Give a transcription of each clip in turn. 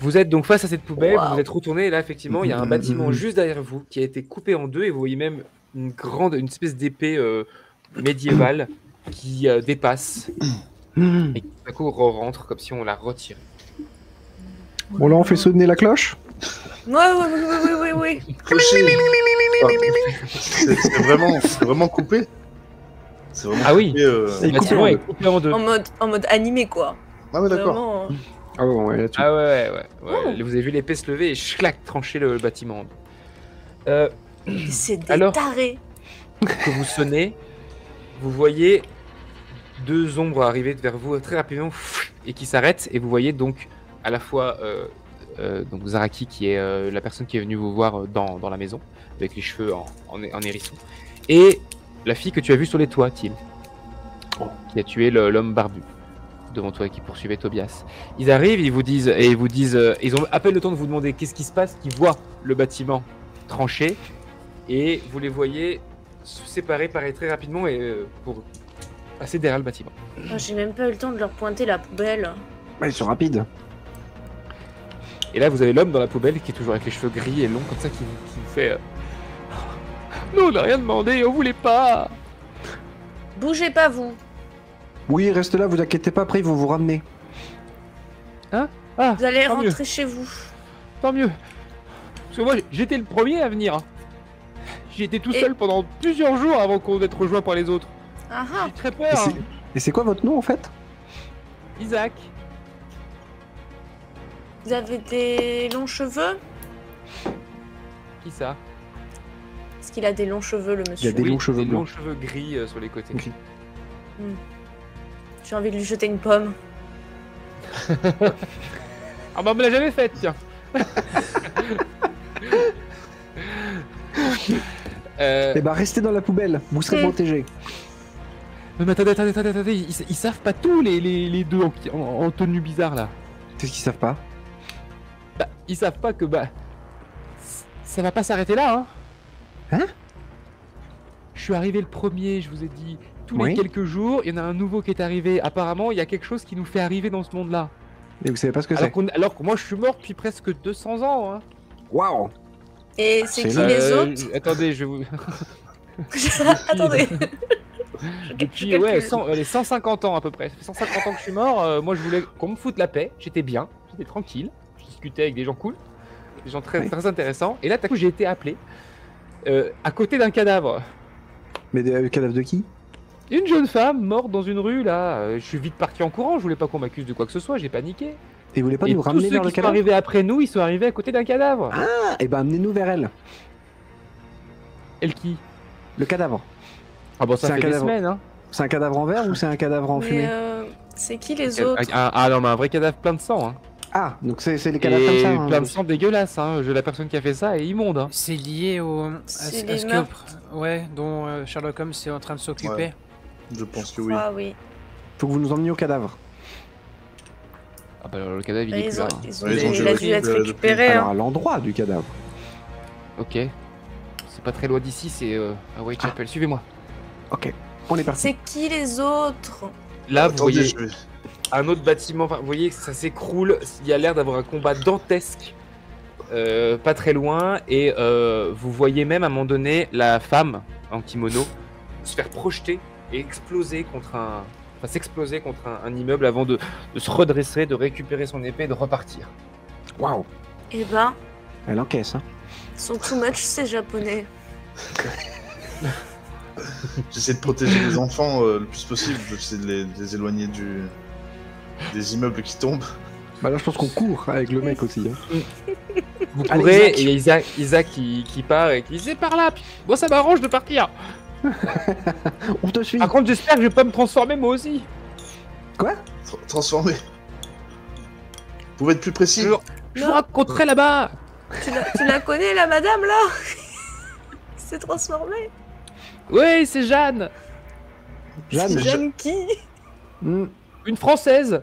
Vous êtes donc face à cette poubelle, Wow. vous vous êtes retourné et là effectivement il y a un bâtiment juste derrière vous qui a été coupé en deux et vous voyez même une espèce d'épée médiévale qui dépasse et qui tout à coup rentre comme si on la retirait. Bon, là, on fait sonner la cloche. Oui. Clocher. C'est vraiment coupé. C'est vraiment Ah oui. coupé, Le bâtiment est coupé en deux. En mode animé, quoi. Ah ouais, d'accord. Vraiment. Ah ouais, là-dessus. Ah ouais. Vous avez vu l'épée se lever et clac trancher le bâtiment. C'est des Alors tarés. que vous sonnez, vous voyez deux ombres arriver vers vous très rapidement et qui s'arrêtent et vous voyez donc à la fois donc Zaraki qui est la personne qui est venue vous voir dans la maison avec les cheveux en hérisson et la fille que tu as vue sur les toits, Tim, qui a tué l'homme barbu devant toi et qui poursuivait Tobias. Ils arrivent, ils vous disent ils ont à peine le temps de vous demander qu'est-ce qui se passe, qu'ils voient le bâtiment tranché et vous les voyez se séparer pareil très rapidement et pour passer derrière le bâtiment. Oh, j'ai même pas eu le temps de leur pointer la poubelle. Ouais, ils sont rapides. Et là, vous avez l'homme dans la poubelle qui est toujours avec les cheveux gris et longs comme ça qui vous fait nous on n'a rien demandé, on voulait pas. Bougez pas, vous. Oui, restez là, vous inquiétez pas, après ils vont vous ramener. Ah, Vous allez tant rentrer mieux. chez vous. Tant mieux. Parce que moi, j'étais le premier à venir. J'y étais tout Et- seul pendant plusieurs jours avant qu'on ait rejoint par les autres. Ah J'ai très peur. Et c'est quoi votre nom en fait? Isaac. Vous avez des longs cheveux? Qui ça? Parce qu'il a des longs cheveux, le monsieur. Il a des longs cheveux longs blancs. cheveux gris sur les côtés. Ok. J'ai envie de lui jeter une pomme. Ah bah on me l'a jamais faite, tiens. Eh bah restez dans la poubelle, vous serez protégés. Non mais attendez, ils savent pas tout les deux en tenue bizarre là. Qu'est-ce qu'ils savent pas? Bah, ils savent pas que ça va pas s'arrêter là, hein. Hein? Je suis arrivé le premier, je vous ai dit. Tous Oui. les quelques jours, il y en a un nouveau qui est arrivé. Apparemment, il y a quelque chose qui nous fait arriver dans ce monde-là. Et vous savez pas ce que c'est? Alors que moi, je suis mort depuis presque 200 ans, hein. Waouh! Et c'est qui C'est les autres? Attendez, je vais vous... Attendez. Depuis, Je ouais, calcule. les 150 ans à peu près. Ça fait 150 ans que je suis mort. Moi, je voulais qu'on me foute la paix. J'étais bien, j'étais tranquille. Je discutais avec des gens cool, des gens très, Oui. très intéressants. Et là, tout à coup, j'ai été appelé à côté d'un cadavre. Mais des cadavres de qui? Une jeune femme morte dans une rue, là. Je suis vite parti en courant. Je voulais pas qu'on m'accuse de quoi que ce soit. J'ai paniqué. Et vous voulez pas Et nous tous ramener ceux vers le qui sont cadavre? arrivés après nous, ils sont arrivés à côté d'un cadavre. Ah! Et bah amenez-nous vers elle. Elle qui? Le cadavre. Ah bon, ça C'est un fait des cadavre. semaines, hein. C'est un cadavre en verre ou c'est un cadavre en fumée? Mais c'est qui les autres? Ah non, mais un vrai cadavre plein de sang, hein. Ah, donc c'est les cadavres comme Et ça. hein. plein de sang dégueulasse, hein. La personne qui a fait ça est immonde, hein. C'est lié à C'est ce les que meurtres. dont Sherlock Holmes est en train de s'occuper. Ouais. Je pense que oui. Ah oui. Faut que vous nous emmeniez au cadavre. Ah bah alors, le cadavre il est plus là. hein. Il a dû être récupéré. Alors Hein. à l'endroit du cadavre. Ok. C'est pas très loin d'ici, c'est à Whitechapel. Suivez-moi. Ok, on est parti. C'est qui les autres? Là, vous Attendez, voyez je vais... un autre bâtiment. Enfin, vous voyez que ça s'écroule. Il y a l'air d'avoir un combat dantesque. Pas très loin. Et vous voyez même à un moment donné la femme en kimono se faire projeter et exploser contre un. Enfin, s'exploser contre un immeuble avant de se redresser, de récupérer son épée et de repartir. Waouh, Eh ben, elle encaisse. Hein. ils sont too much ces japonais. J'essaie de protéger les enfants le plus possible. J'essaie de les éloigner des immeubles qui tombent. Bah là je pense qu'on court avec le mec aussi. Hein. Vous Allez, courez Isaac. et il y a Isaac qui part et qui dit c'est par là. Puis, moi ça m'arrange de partir. On te suit. Par contre j'espère que je vais pas me transformer moi aussi. Quoi? Transformés. Vous pouvez être plus précis? Je vous raconterai là-bas. Tu la connais la madame là? Il s'est transformé. Oui, c'est Jeanne, Jeanne. C'est Jeanne qui? Hmm, une Française.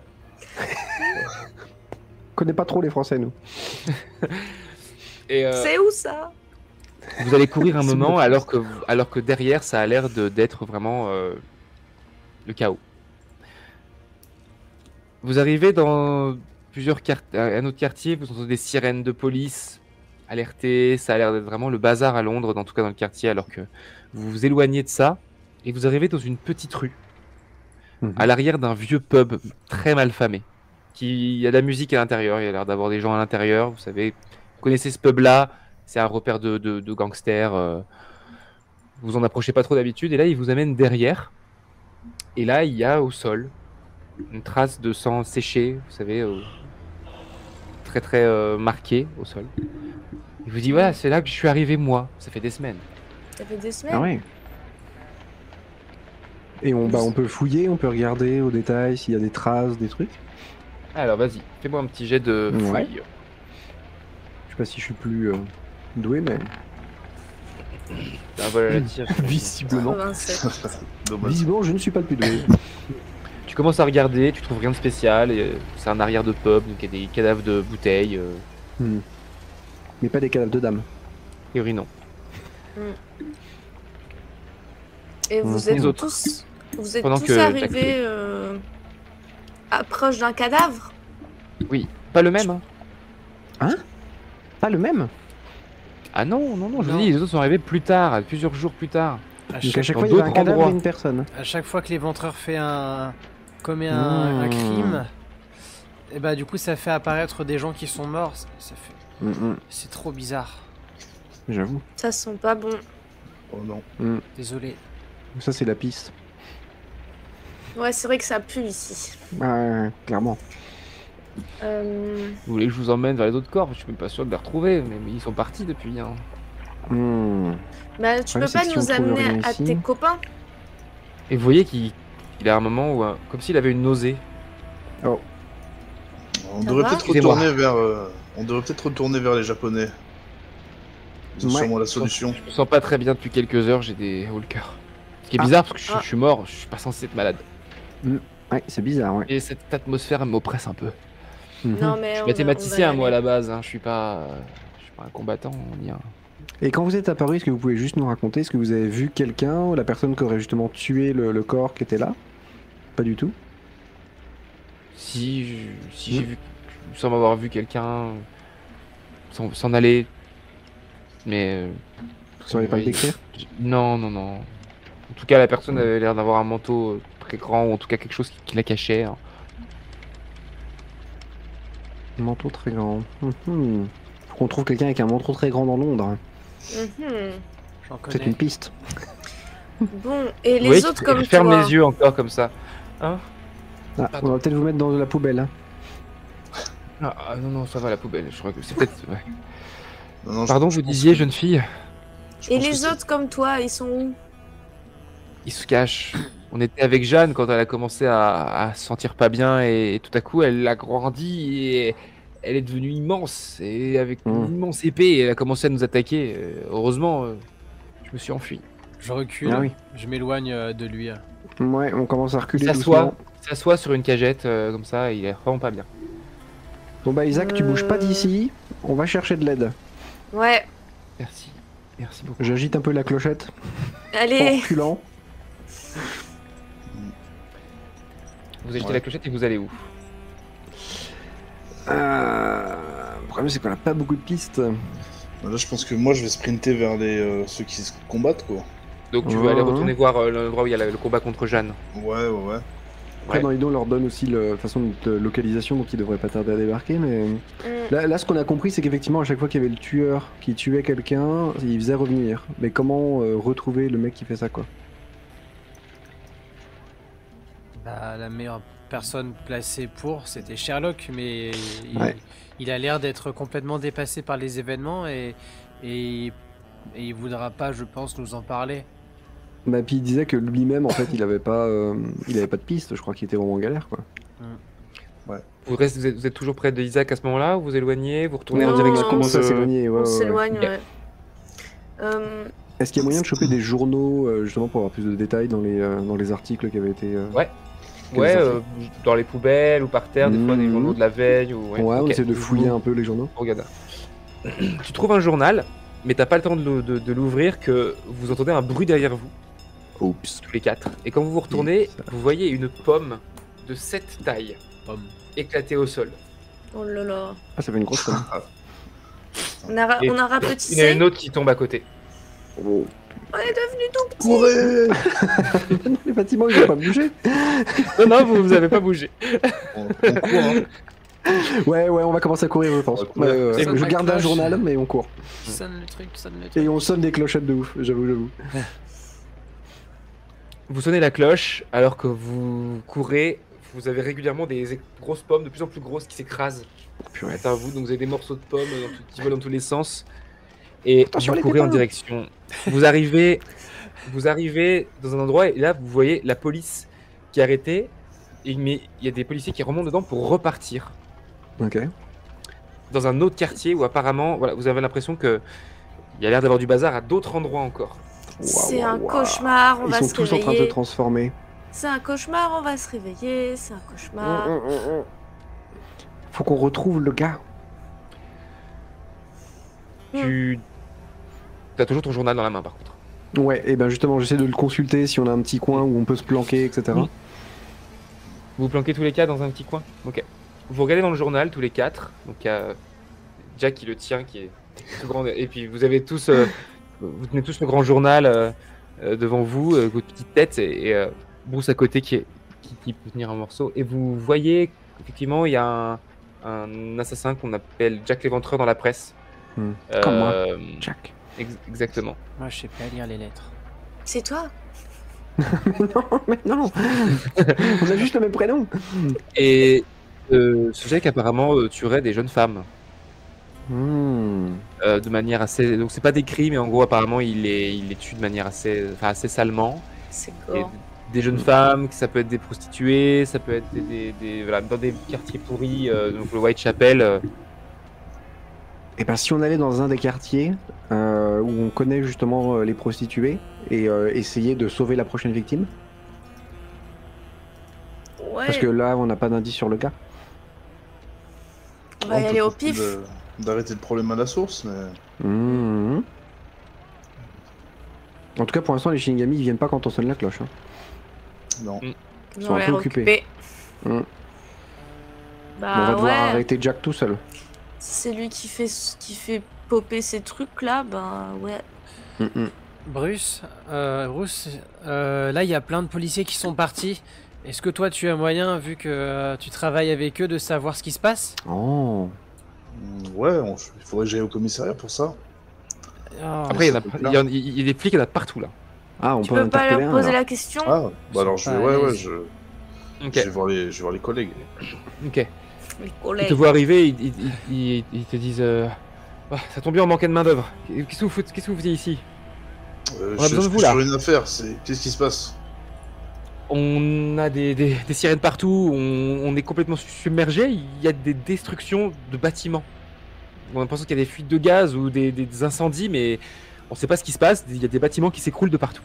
connaît pas trop les Français nous. Et C'est où ça? vous allez courir un C'est moment bon. alors que derrière ça a l'air d'être vraiment le chaos. Vous arrivez dans un autre quartier, vous entendez des sirènes de police alertées. Ça a l'air d'être vraiment le bazar à Londres, en tout cas dans le quartier, alors que vous vous éloignez de ça et vous arrivez dans une petite rue à l'arrière d'un vieux pub très mal famé. Il y a de la musique à l'intérieur, il y a l'air d'avoir des gens à l'intérieur. Vous savez, vous connaissez ce pub-là, c'est un repère de gangsters. Vous en approchez pas trop d'habitude, et là, il vous amène derrière. Et là, il y a au sol une trace de sang séché, vous savez, très très marquée au sol. Il vous dit, voilà, c'est là que je suis arrivé moi, ça fait des semaines. Ça fait des semaines. Ah ouais. Et on peut fouiller, on peut regarder au détail s'il y a des traces, des trucs. Alors, vas-y, fais-moi un petit jet de Ouais. fouille. Je sais pas si je suis plus doué, mais C'est un vol à la tire. visiblement. 87. Dommage. Visiblement, je ne suis pas le plus doué. Tu commences à regarder, tu trouves rien de spécial, et, c'est un arrière de pub, donc il y a des cadavres de bouteilles. Mais pas des cadavres de dames. A priori, non. Et vous Les êtes autres. tous Pendant que arrivés proche d'un cadavre? Oui, pas le même, hein. Pas le même. Ah non, je vous Non. dis, les autres sont arrivés plus tard, plusieurs jours plus tard. À Donc chaque, à chaque dans fois, il y avait un d'autres cadavre endroits. et une personne. à chaque fois que l'éventreur commet un crime, et bah du coup ça fait apparaître des gens qui sont morts. C'est trop bizarre. J'avoue. Ça sent pas bon. Oh non. Désolé. Ça, c'est la piste. Ouais, c'est vrai que ça pue ici. Ouais, clairement. Euh, Vous voulez que je vous emmène vers les autres corps? Je suis même pas sûr de les retrouver, mais ils sont partis depuis. Hein. Bah, tu Ouais, peux c'est pas que si on nous trouve amener rien à ici. tes copains? Et vous voyez qu'il a un moment où, comme s'il avait une nausée. On Ça devrait va peut-être Excusez-moi. retourner vers les Japonais. Ils ont Ouais. sûrement la solution. Je me sens pas très bien depuis quelques heures, j'ai des hauts le cœur. Ce qui est Ah. bizarre parce que je Ah. suis mort, je suis pas censé être malade. Ouais, c'est bizarre, ouais. Et cette atmosphère elle m'oppresse un peu. Non, mais Je suis on mathématicien va y moi à aller. la base, hein. Je suis pas un combattant ni un. Et quand vous êtes apparu, est-ce que vous pouvez juste nous raconter, est-ce que vous avez vu quelqu'un, la personne qui aurait justement tué le corps qui était là? Pas du tout. Si j'ai vu, il semble avoir vu quelqu'un s'en aller, mais Vous sauriez pas le oui. décrire? Non. En tout cas, la personne avait l'air d'avoir un manteau très grand, ou en tout cas quelque chose qui la cachait. Hein. Un manteau très grand. Faut qu'on trouve quelqu'un avec un manteau très grand dans Londres. Mhm. J'en C'est connais. une piste. Bon, et Vous voyez les autres qu'il comme ferme toi? les yeux encore comme ça. Hein? Ah, Pardon. on va peut-être vous mettre dans la poubelle. Hein. Non, ça va la poubelle. Je crois que c'est peut-être. Ouais. Non, Pardon, je vous pense disiez, que- jeune fille. je Et pense que les c'est- autres comme toi, ils sont où? Il se cache. On était avec Jeanne quand elle a commencé à se sentir pas bien et tout à coup elle a grandi et elle est devenue immense et avec une immense épée elle a commencé à nous attaquer. Heureusement, je me suis enfui. Je recule, Ah oui. je m'éloigne de lui. Ouais, on commence à Il reculer s'assoit, doucement. sur une cagette comme ça, il est vraiment pas bien. Bon bah Isaac, tu bouges pas d'ici. On va chercher de l'aide. Ouais, Merci beaucoup. J'agite un peu la clochette en allez. reculant. Vous agitez Ouais. la clochette et vous allez où? Le problème c'est qu'on a pas beaucoup de pistes. Là, je pense que moi, je vais sprinter vers ceux qui se combattent, quoi. Donc tu veux aller Ouais. retourner voir l'endroit où il y a le combat contre Jeanne. Ouais. Après Ouais. dans Hidon, on leur donne aussi la façon de localisation, donc ils devraient pas tarder à débarquer. Mais Mm. là ce qu'on a compris, c'est qu'effectivement, à chaque fois qu'il y avait le tueur qui tuait quelqu'un, il faisait revenir. Mais comment retrouver le mec qui fait ça, quoi? Bah, la meilleure personne placée pour, c'était Sherlock, mais Ouais. il a l'air d'être complètement dépassé par les événements et il voudra pas, je pense, nous en parler. Bah puis il disait que lui-même, en fait, il avait pas de piste. Je crois qu'il était vraiment en galère, quoi. Vous êtes toujours près de Isaac à ce moment-là ou vous éloignez, vous retournez en Non, direction on commence à de- s'éloigner. Ouais, On ouais, ouais. s'éloigne, Ok. ouais. Est-ce qu'il y a moyen de choper des journaux, justement, pour avoir plus de détails dans les articles qui avaient été... Ouais. Quels Ouais, articles dans les poubelles ou par terre, des fois des Mhm. journaux de la veille ou Ouais, on ok. essaie de fouiller un peu les journaux. Regarde. Tu trouves un journal, mais t'as pas le temps de l'ouvrir que vous entendez un bruit derrière vous, Oups. tous les quatre. Et quand vous vous retournez, Ça. vous voyez une pomme de 7 tailles Pomme. éclatée au sol. Oh là là. Ah, ça fait une grosse conne. On a Et il y en a rapetissé. une autre qui tombe à côté. Oh. On est devenu tout petit. Courez. Les bâtiments, ils ont pas bougé. Non, vous avez pas bougé. On court, hein. Ouais, on va commencer à courir, je pense. On va courir. Ouais. Sonne Je la garde un cloche. journal, mais on court. Sonne le truc, sonne le truc. Et on sonne des clochettes de ouf, j'avoue. Vous sonnez la cloche alors que vous courez. Vous avez régulièrement des grosses pommes de plus en plus grosses qui s'écrasent Purée. à vous. Donc vous avez des morceaux de pommes qui volent dans tous les sens. Et Attention, vous les courez en pépins. direction. Vous arrivez dans un endroit et là vous voyez la police qui est arrêtée. Mais il y a des policiers qui remontent dedans pour repartir Ok. dans un autre quartier où apparemment, voilà, vous avez l'impression que il y a l'air d'avoir du bazar à d'autres endroits encore. C'est un cauchemar, on Ils va sont se tous en train de se réveiller. transformer. C'est un cauchemar, on va se réveiller. C'est un cauchemar. Faut qu'on retrouve le gars. Tu as toujours ton journal dans la main par contre. Ouais, et ben justement, j'essaie de le consulter si on a un petit coin où on peut se planquer, etc. Oui. Vous vous planquez tous les quatre dans un petit coin. Ok. Vous regardez dans le journal tous les quatre. Donc il y a Jack qui le tient, qui est tout grand. Et puis vous avez tous, vous tenez tous le grand journal devant vous, votre petite tête et Bruce à côté qui peut tenir un morceau. Et vous voyez effectivement il y a un assassin qu'on appelle Jack l'Éventreur dans la presse. Comme moi. Jack. Exactement. Moi, je sais pas lire les lettres. C'est toi? mais non On a juste le même prénom. Et ce Jack apparemment tuerait des jeunes femmes. De manière assez. Donc c'est pas décrit, mais en gros apparemment il les tue de manière assez salement. C'est Et gore. des jeunes femmes, ça peut être des prostituées, ça peut être voilà, dans des quartiers pourris, donc le Whitechapel. Et ben si on allait dans un des quartiers où on connaît justement les prostituées et essayer de sauver la prochaine victime. Ouais. Parce que là on n'a pas d'indice sur le gars. On va y peut aller au tenter pif. d'arrêter le problème à la source, mais... En tout cas pour l'instant les Shinigami ils viennent pas quand on sonne la cloche. Hein. Non. Ils Ils sont ont un peu l'air occupés. occupés. On va Bah devoir ouais. arrêter Jack tout seul. C'est lui qui fait popper ces trucs là, ben ouais. Bruce, là il y a plein de policiers qui sont partis. Est-ce que toi tu as moyen, vu que tu travailles avec eux, de savoir ce qui se passe? Oh. Ouais, il faudrait que j'aille au commissariat pour ça. Oh, Après il y a des flics, il y en a partout là. Ah on Tu peut peux pas interpeller leur un, poser alors. la question? Ah, bah alors je pas vais, à ouais, l'aise. je Ok. vais voir les collègues. Ok. Les Ils collègues. te voient arriver, ils te disent Ah, ça tombe bien, on manquait de main d'œuvre. Qu'est-ce que vous faisiez ici? On a besoin de vous, là. Sur une affaire, qu'est-ce qui se passe? On a des sirènes partout, on est complètement submergé, il y a des destructions de bâtiments. On a l'impression qu'il y a des fuites de gaz ou des incendies, mais on sait pas ce qui se passe, il y a des bâtiments qui s'écroulent de partout.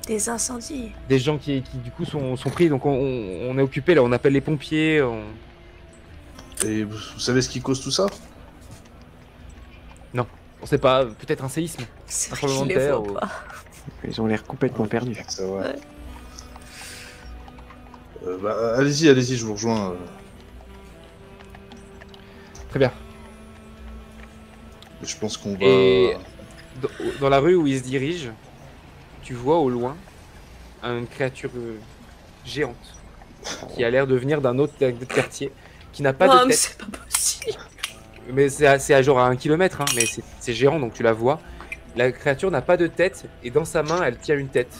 Des incendies. Des gens qui du coup sont pris, donc on est occupé là, on appelle les pompiers. Et vous savez ce qui cause tout ça? On sait pas, peut-être un séisme. C'est Un vrai tremblement qu'ils de les terre voient ou- pas. Ils ont l'air complètement perdus. C'est vrai. Ouais. Bah, allez-y, je vous rejoins. Très bien. Je pense qu'on va... Et dans la rue où ils se dirigent, tu vois au loin une créature géante qui a l'air de venir d'un autre quartier, qui n'a pas Oh, de mais tête. c'est pas possible. Mais c'est à genre à 1 kilomètre, hein, mais c'est géant donc tu la vois. La créature n'a pas de tête et dans sa main elle tient une tête.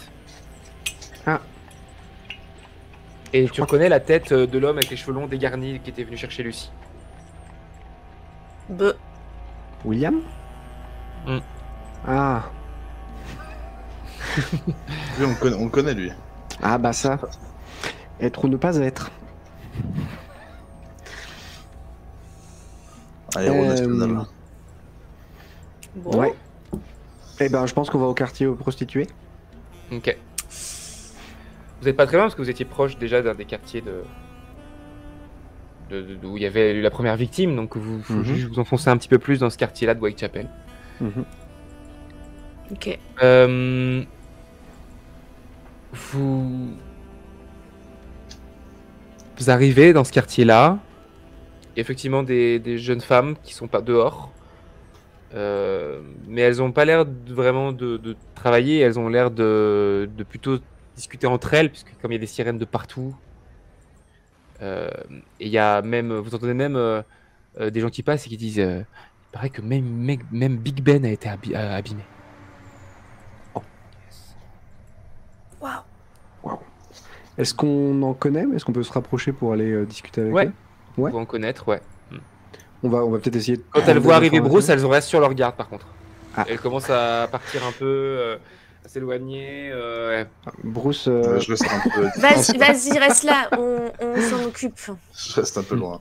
Ah. Et tu reconnais la tête de l'homme avec les cheveux longs dégarnis qui était venu chercher Lucie. Be. William Ah. Lui, on le connaît, lui. Ah bah ça. Être ou ne pas être. Un héros national. Bon. Ouais. Eh ben je pense qu'on va au quartier aux prostituées. Ok. Vous n'êtes pas très loin parce que vous étiez proche déjà d'un des quartiers où il y avait eu la première victime, donc vous faut juste vous enfoncer un petit peu plus dans ce quartier-là de Whitechapel. Ok. Vous arrivez dans ce quartier-là y a effectivement des jeunes femmes qui sont pas dehors. Mais elles ont pas l'air vraiment de travailler, elles ont l'air de plutôt discuter entre elles, puisque comme il y a des sirènes de partout. Et il y a même, vous entendez même des gens qui passent et qui disent il paraît que même Big Ben a été abîmé. Waouh. Est-ce qu'on en connaît? Est-ce qu'on peut se rapprocher pour aller discuter avec eux? Vous en connaître, ouais. On va peut-être essayer de... Quand elles voient arriver Bruce, elles restent sur leur garde par contre. Ah. Elles commencent à partir un peu, à s'éloigner. Bruce... Je reste un peu... Vas-y, reste là, on s'en occupe. Je reste un peu loin.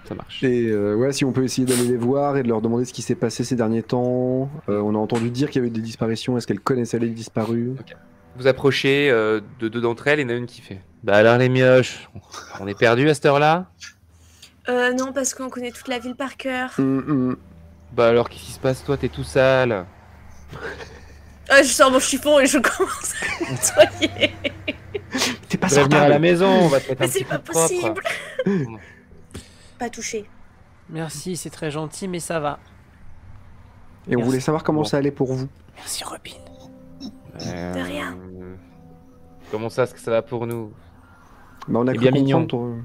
Ça marche. Et ouais, si on peut essayer d'aller les voir et de leur demander ce qui s'est passé ces derniers temps. On a entendu dire qu'il y avait eu des disparitions. Est-ce qu'elles connaissaient les disparus? Okay. Vous approchez de deux d'entre elles, et il y en a une qui fait bah alors les mioches, on est perdus à cette heure-là? Non, parce qu'on connaît toute la ville par cœur. Bah alors qu'est-ce qui se passe? Toi t'es tout sale. Je sors mon chiffon et je commence à nettoyer. T'es pas Tu vas venir à la sortable. maison, on va te mettre un Mais petit c'est pas peu propre. possible. Pas touché. Merci, c'est très gentil, mais ça va. Et on Merci. voulait savoir comment Bon. ça allait pour vous. Merci Robin. De rien. Comment ça, est-ce que ça va pour nous? Bah, on a C'est cru bien mignon. comprendre,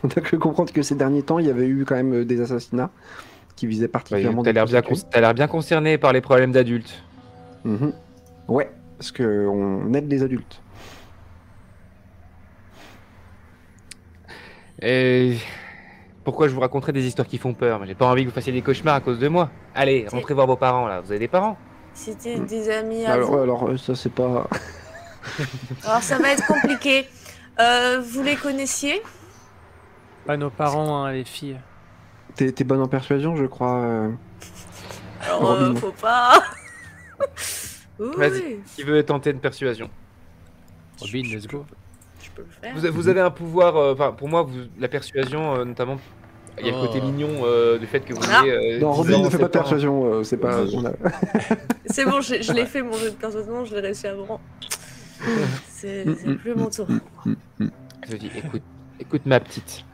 on a cru comprendre que ces derniers temps, il y avait eu quand même des assassinats qui visaient particulièrement T'as des l'air bien, prostituées. t'as l'air bien concerné par les problèmes d'adultes. Mhm. Ouais, parce que on aide les adultes. Et pourquoi je vous raconterai des histoires qui font peur? Mais j'ai pas envie que vous fassiez des cauchemars à cause de moi. Allez, rentrez voir vos parents là. Vous avez des parents? C'était des amis à vous. Alors ça c'est pas... Alors ça va être compliqué. Vous les connaissiez? Pas nos parents, hein, les filles. T'es bonne en persuasion, je crois. Alors Robin. faut pas. Oui, Vas-y. Qui veut tenter une persuasion? Robin, let's go. je peux le faire. Vous avez un pouvoir, enfin pour moi, la persuasion, notamment, il y a le côté Oh. mignon du fait que vous Ah. ayez. Non, 10 Robin ans, ne fait pas 7 de ans. persuasion, c'est pas... on a- C'est bon, je l'ai fait mon jeu de persuasion, je l'ai réussi avant. C'est plus mon tour. Je dis, écoute ma petite.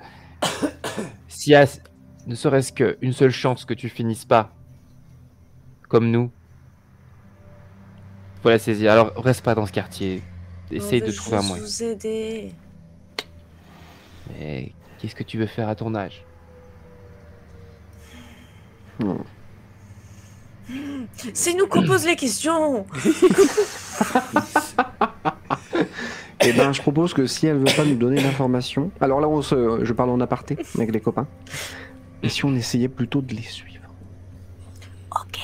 S'il y a ne serait-ce qu'une seule chance que tu finisses pas comme nous, faut la saisir. Alors reste pas dans ce quartier. Essaye de trouver un moyen. Je vous aider. Mais qu'est-ce que tu veux faire à ton âge? C'est nous qu'on pose les questions. Eh ben, je propose que si elle veut pas nous donner l'information... Alors là, je parle en aparté avec les copains. Et si on essayait plutôt de les suivre? Ok.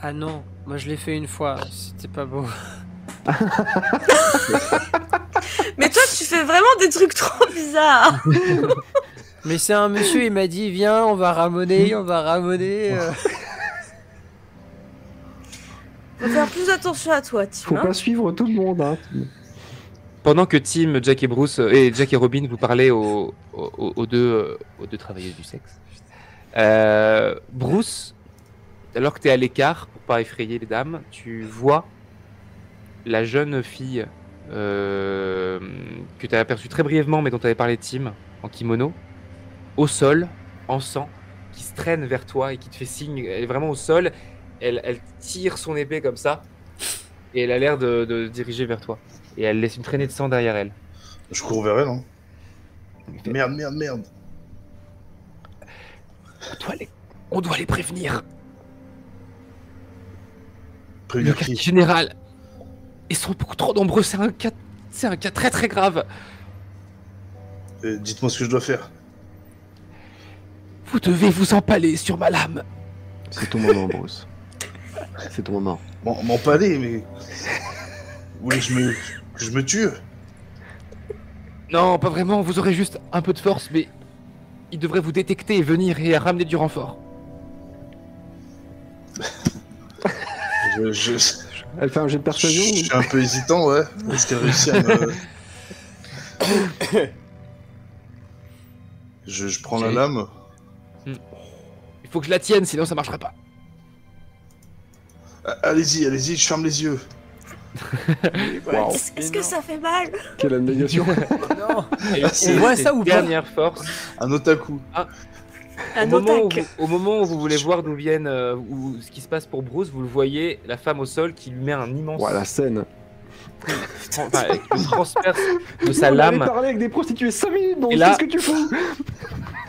Ah non, moi je l'ai fait une fois, c'était pas beau. Mais toi, tu fais vraiment des trucs trop bizarres. Mais c'est un monsieur, il m'a dit viens, on va ramoner, on va ramoner. Faut faire plus attention à toi, Tim. Faut hein. pas suivre tout le monde, hein. Pendant que Tim, Jack et Bruce et Jack et Robin vous parlez aux deux travailleuses du sexe, Bruce, alors que tu es à l'écart pour pas effrayer les dames, tu vois la jeune fille que tu as aperçue très brièvement, mais dont tu avais parlé Tim en kimono, au sol, en sang, qui se traîne vers toi et qui te fait signe. Elle est vraiment au sol. Elle tire son épée comme ça et elle a l'air de se diriger vers toi. Et elle laisse une traînée de sang derrière elle. Je cours vers elle, hein. Merde. On doit les prévenir. Le Prévenir quartier qui? général. Ils sont beaucoup trop nombreux. C'est un cas très très grave. Dites-moi ce que je dois faire. Vous devez vous empaler sur ma lame. C'est ton moment, Bruce. C'est ton moment. M'empaler, mais... Vous voulez que je me tue? Non, pas vraiment. Vous aurez juste un peu de force, mais ils devraient vous détecter et venir et ramener du renfort. Elle fait un jet de persuasion Je suis un peu hésitant, ouais. Est-ce qu'elle réussit à me... je prends la Ok. lame. Il faut que je la tienne, sinon ça marchera pas. Allez-y, je ferme les yeux. Waouh. Est-ce que ça fait mal? Quelle abnégation. Non. Et On voit ça ou pas? Dernière force. Un otaku. Un Au moment, otak. au moment où vous voulez voir d'où viennent, ou ce qui se passe pour Bruce, vous le voyez, la femme au sol qui lui met un immense, Ouah, la scène. enfin, qui le transperce de sa On avait lame. parlé avec des prostituées 5 minutes, bon, Et là- qu'est-ce que tu fous?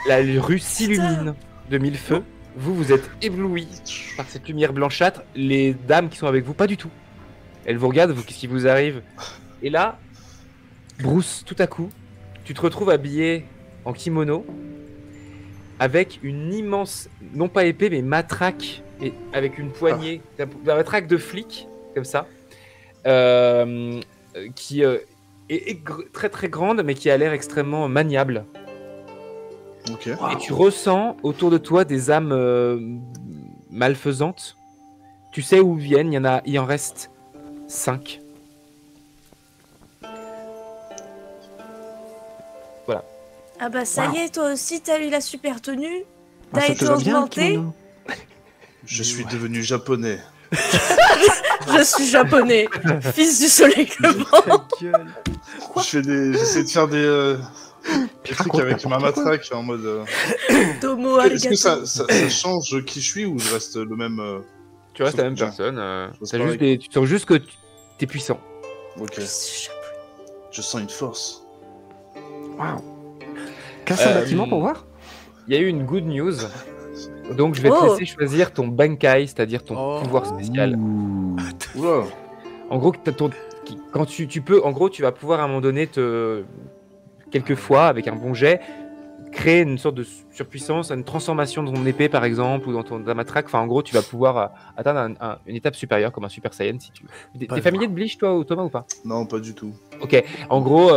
La rue s'illumine de mille feux. Vous êtes éblouis par cette lumière blanchâtre. Les dames qui sont avec vous, pas du tout. Elles vous regardent, qu'est-ce qui vous arrive? Et là, Bruce, tout à coup, tu te retrouves habillé en kimono avec une immense, non pas épée, mais matraque, et avec une poignée, la matraque de flic, comme ça, qui est très très grande, mais qui a l'air extrêmement maniable. Ok. Et tu ressens autour de toi des âmes malfaisantes. Tu sais où viennent, il en reste 5. Ah bah ça y est, toi aussi t'as eu la super tenue. Ah, T'as ça été te va bien, le augmenté. kimono. Je suis devenu japonais. Je suis japonais, fils du soleil levant. J'essaie de faire des trucs Raconte avec ma n'importe quoi. matraque en mode. Domo Est-ce que arigato. ça change qui je suis ou je reste le même Tu restes la même Genre, personne. c'est T'as pareil, juste tu sens juste que t'es puissant. Ok. Je suis japonais. Je sens une force. Waouh. Casse un Euh, bâtiment pour voir? Il y a eu une good news. Donc je vais te Oh. laisser choisir ton Bankai, c'est-à-dire ton Oh. pouvoir spécial. Oula. En gros, quand tu peux, en gros, tu vas pouvoir à un moment donné quelquefois, avec un bon jet, créer une sorte de surpuissance, une transformation dans ton épée par exemple, ou dans ta matraque. Enfin, en gros, tu vas pouvoir atteindre une étape supérieure comme un Super Saiyan si tu veux. T'es familier de Bleach, toi, ou Thomas, ou pas? Non, pas du tout. Ok. En gros,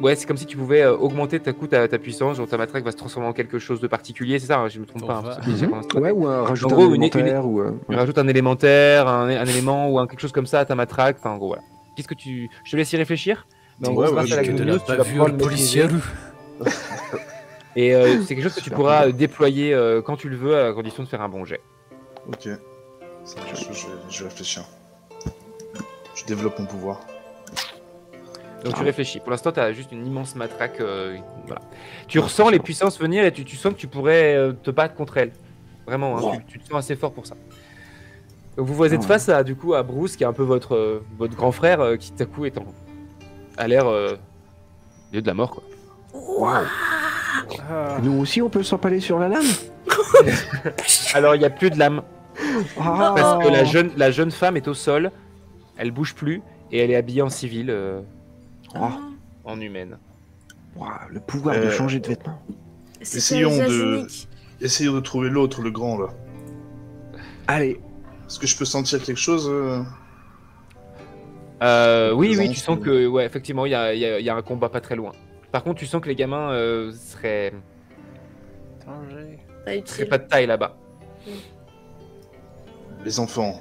ouais, c'est comme si tu pouvais augmenter ta puissance, genre ta matraque va se transformer en quelque chose de particulier, c'est ça, hein, je me trompe pas. Pour Hein, voir. c'est Bleach, pour l'instant. Ouais, ou rajouter En gros, un une- élémentaire, ou... Tu rajoutes un élémentaire, un élément ou quelque chose comme ça à ta matraque. Enfin, en gros, voilà. Qu'est-ce que tu. Je te laisse y réfléchir. Mais en Ouais, gros, ouais, grâce à la parce Que good de news, la tu vas pas vu pouvoir le le maîtriser. policier. Et c'est quelque chose que tu Super pourras bien. déployer quand tu le veux, à condition de faire un bon jet. Ok. Ça marche, je vais réfléchir. Je développe mon pouvoir. Donc tu réfléchis. Pour l'instant, tu as juste une immense matraque. Voilà. Tu ressens les puissances venir et tu sens que tu pourrais te battre contre elles. Vraiment, hein, Wow. tu te sens assez fort pour ça. Donc vous êtes face à, du coup, à Bruce, qui est un peu votre grand frère, qui tout à coup a l'air lieu de la mort, quoi. Waouh. Ah. Nous aussi, on peut s'empaler sur la lame? Alors il n'y a plus de lame. Ah. Parce que la jeune femme est au sol, elle bouge plus et elle est habillée en civil, Oh. en humaine. Waouh, le pouvoir de changer de vêtements. C'est Essayons un usage de- unique. Essayons de trouver l'autre, le grand là. Allez, Est-ce que je peux sentir quelque chose Oui, Présence, tu sens que, ouais, effectivement, il y a un combat pas très loin. Par contre, tu sens que les gamins seraient Danger. Pas utile. pas de taille là-bas. Les enfants.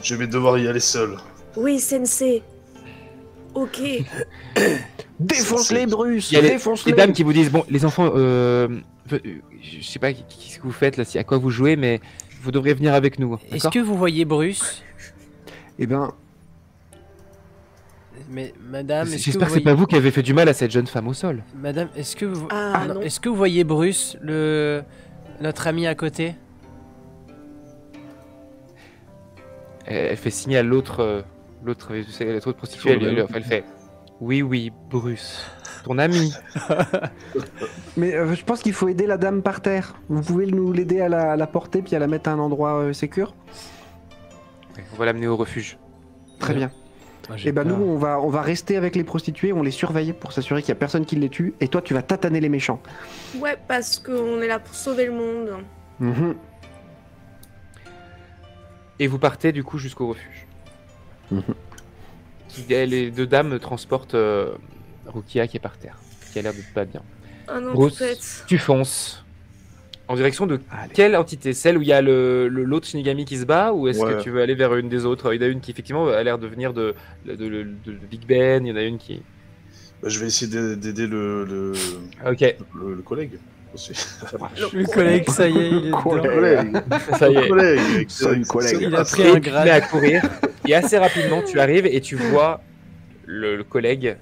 Je vais devoir y aller seul. Oui, sensei. Ok. défonce-les, Bruce. Il y a les Défonce-les. dames qui vous disent, bon, les enfants, je sais pas qu'est-ce que vous faites là, à quoi vous jouez, mais vous devriez venir avec nous. Est-ce D'accord que vous voyez Bruce? Eh ben, Mais madame, est-ce que J'espère vous que c'est voyez... pas vous qui avez fait du mal à cette jeune femme au sol. Madame, est-ce que vous... Ah non. Est-ce que vous voyez Bruce, notre ami à côté? Elle fait signer à l'autre prostituée. Elle fait, oui, Bruce, ton ami. mais je pense qu'il faut aider la dame par terre. Vous pouvez nous l'aider à la porter puis à la mettre à un endroit sécure? On va l'amener au refuge. Très bien. J'ai Et ben peur. nous, on va rester avec les prostituées, on les surveille pour s'assurer qu'il y a personne qui les tue. Et toi, tu vas tataner les méchants. Ouais, parce qu'on est là pour sauver le monde. Mhm. Et vous partez du coup jusqu'au refuge. Mhm. Les deux dames transportent Rukia qui est par terre, qui a l'air de pas bien. Ah non, Bruce, poupette. tu fonces en direction de Allez. quelle entité? Celle où il y a l'autre Shinigami qui se bat, ou est-ce Ouais. que tu veux aller vers une des autres? Il y en a une qui effectivement a l'air de venir de Big Ben, il y en a une qui... Bah, je vais essayer d'aider le Ok, collègue aussi. Le collègue, ça y est, il est dedans. Collègue. ça y est. Collègue, Salut, collègue. Il a Et pris un tu te mets à grade. courir. Et assez rapidement, tu arrives et tu vois le collègue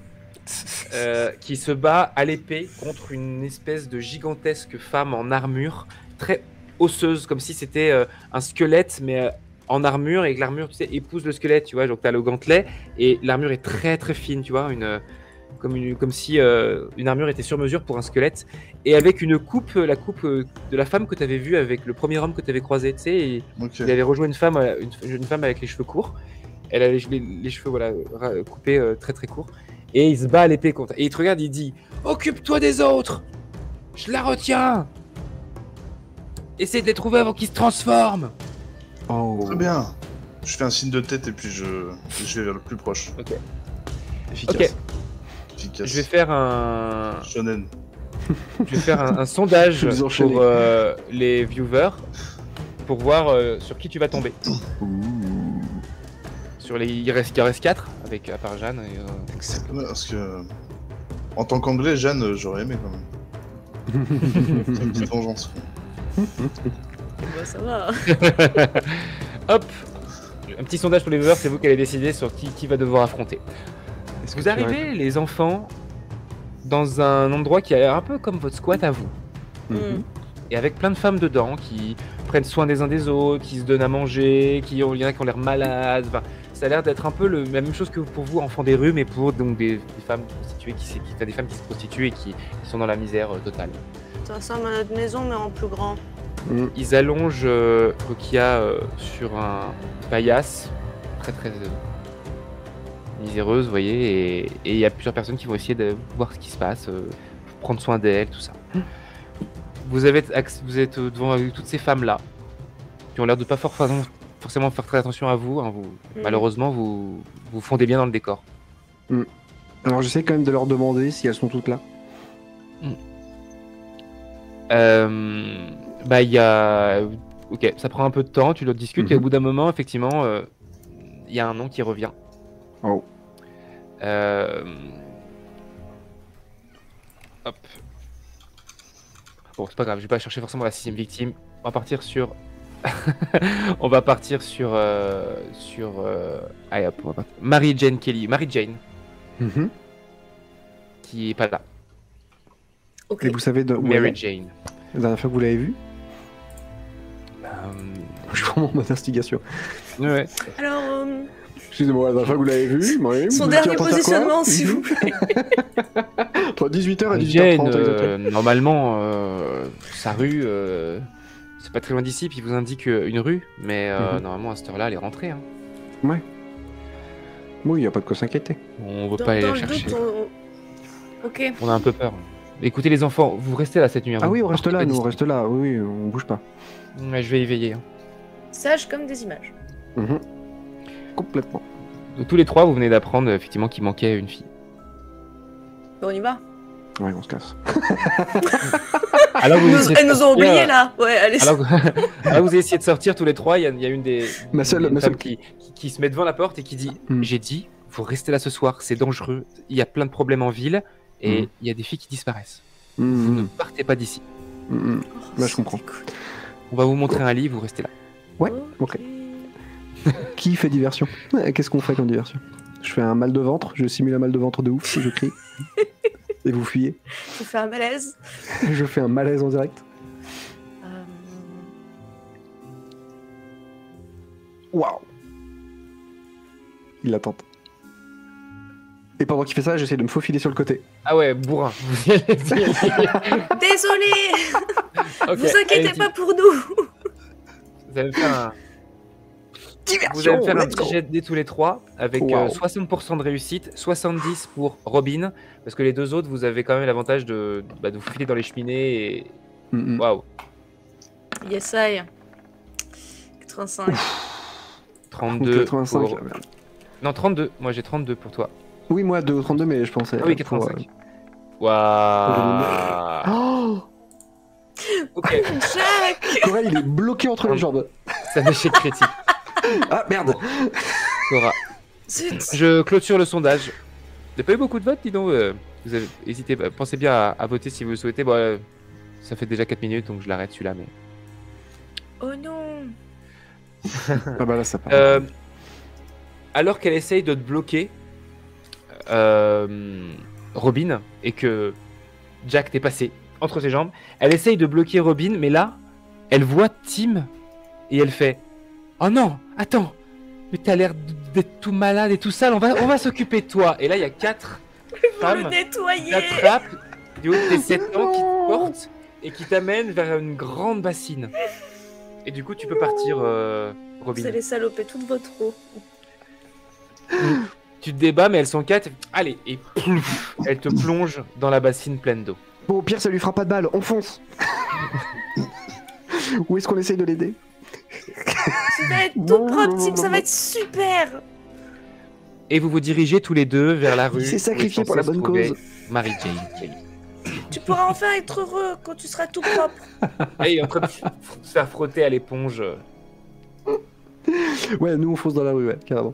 qui se bat à l'épée contre une espèce de gigantesque femme en armure, très osseuse, comme si c'était un squelette, mais en armure, et que l'armure, tu sais, épouse le squelette, tu vois. Donc, tu as le gantelet, et l'armure est très très fine, tu vois, comme si une armure était sur mesure pour un squelette, et avec une coupe, la coupe de la femme que tu avais vue avec le premier homme que tu avais croisé, tu sais, et il avait rejoint une femme avec les cheveux courts. Elle a les cheveux voilà, coupés très très courts. Et il se bat à l'épée contre. Et il te regarde, il dit occupe-toi des autres. Je la retiens. Essaye de les trouver avant qu'ils se transforment. Oh. Très bien. Je fais un signe de tête et puis je vais vers le plus proche. Ok. Efficace. Ok. Efficace. Je vais faire un Shonen. un sondage Vous enchaînez. pour les viewers pour voir sur qui tu vas tomber. Sur les il reste 4 avec à part Jeanne. Et, Ouais, parce que en tant qu'anglais, Jeanne, j'aurais aimé quand même. C'est une petite vengeance. Bah, ça va. Hop. Un petit sondage pour les viewers, c'est vous qui allez décider sur qui va devoir affronter. Est-ce que Vous tu arrivez, les enfants, dans un endroit qui a l'air un peu comme votre squat à vous. Mhm. Et avec plein de femmes dedans qui prennent soin des uns des autres, qui se donnent à manger, il y en a qui ont l'air malades. Enfin, ça a l'air d'être un peu la même chose que pour vous, enfants des rues, mais pour donc des femmes prostituées des femmes qui se prostituent et qui sont dans la misère totale. Ça ressemble à notre maison, mais en plus grand. Ils allongent Rokia sur un paillasse très très miséreuse, vous voyez, et il y a plusieurs personnes qui vont essayer de voir ce qui se passe, prendre soin d'elle, tout ça. Vous êtes devant toutes ces femmes-là, qui ont l'air de pas forcément faire très attention à vous. Hein, malheureusement, vous fondez bien dans le décor. Alors j'essaie quand même de leur demander si elles sont toutes là. Bah il y a... Ok, ça prend un peu de temps, tu leur discutes, et au bout d'un moment, effectivement, il y a un nom qui revient. Oh. Hop. Bon, c'est pas grave, je vais pas chercher forcément la 6ème victime. On va partir sur... on va partir sur... Allez hop, on va partir. Mary Jane Kelly. Mary Jane, qui est pas là. Ok. Et vous savez où elle Mary est Jane. La dernière fois que vous l'avez vue? Je suis vraiment en mode instigation. Ouais. Alors, Excusez-moi, la dernière fois que vous l'avez vue, oui, son vous dernier étiez en train de faire quoi positionnement, s'il vous plaît. Entre 18h et Jane, 18h30 exactement. normalement, sa rue, c'est pas très loin d'ici, puis il vous indique une rue, mais normalement à cette heure-là, elle est rentrée. Hein. Ouais. Oui, y a pas de quoi s'inquiéter. On veut Dans, pas aller dans la le chercher. doute, ok. On a un peu peur. Écoutez les enfants, vous restez là cette nuit. Hein, Ah vous oui, on reste partez là, pas nous, on d'ici. reste là. Oui, on bouge pas. Ouais, je vais y veiller. Hein. Sage comme des images. Complètement. De tous les trois, vous venez d'apprendre effectivement qu'il manquait une fille. Bon, on y va. Ouais, on se casse. Alors vous essayez de Elles nous ont sortir, oubliés là. Ouais, allez. alors vous essayez de sortir tous les trois. Il y a une des Ma seule- une ma femme seule- qui se met devant la porte et qui dit j'ai dit, vous restez là ce soir, c'est dangereux. Il y a plein de problèmes en ville et il y a des filles qui disparaissent. Vous ne partez pas d'ici. Bah, je comprends. On va vous montrer un lit, vous restez là. Ouais, ok. Qui fait diversion? Qu'est-ce qu'on fait comme diversion? Je fais un mal de ventre, je simule un mal de ventre de ouf, je crie. Et vous fuyez. Je fais un malaise. Je fais un malaise en direct. Waouh! Il l'attend. Et pendant qu'il fait ça, j'essaie de me faufiler sur le côté. Ah ouais, bourrin. Désolé. Ok, Vous inquiétez allez-y. pas pour nous. Vous allez me faire un... Diversion! Vous allez me faire un let's petit go. jet de dés tous les trois avec Wow. 60% de réussite, 70 pour Robin, parce que les deux autres, vous avez quand même l'avantage de vous filer dans les cheminées et... Waouh, Yes, I. 85. 32 85. pour... la merde. Non, 32, moi j'ai 32 pour toi. Oui, moi 2,32, mais je pensais. Ah oui, pour, 85. Waouh. Oh! Ok, Jack. Corel, il est bloqué entre les jambes. c'est un échec critique. Ah merde! Cora. Zut. Je clôture le sondage. Vous n'avez pas eu beaucoup de votes, dis donc. Vous avez hésité, pensez bien à voter si vous le souhaitez. Bon, ça fait déjà 4 minutes, donc je l'arrête celui-là. Mais... Oh non. Ah bah là, ça part. alors qu'elle essaye de te bloquer, Robin, et que Jack t'est passé entre ses jambes, elle essaye de bloquer Robin, mais là, elle voit Tim et elle fait « Oh non, attends, mais t'as l'air d'être tout malade et tout sale, on va s'occuper de toi !» Et là, il y a 4 femmes le qui nettoyer. t'attrapent du haut de tes 7 ans, qui te portent et qui t'amènent vers une grande bassine. Et du coup, tu peux partir, Robin. Vous allez saloper toute votre eau. Tu te débats, mais elles sont 4. Allez, et plouf, elle te plonge dans la bassine pleine d'eau. Bon, au pire, ça lui fera pas de balle, on fonce. Où est-ce qu'on essaye de l'aider? Tu vas être tout propre, Tim, ça va être super. Et vous vous dirigez tous les deux vers la rue. Il s'est sacrifié où est pour la censée bonne se trouver cause. Mary Jane Kelly. Tu pourras enfin être heureux quand tu seras tout propre. Et il est en train de se faire frotter à l'éponge. Ouais, nous on fonce dans la rue, ouais, carrément.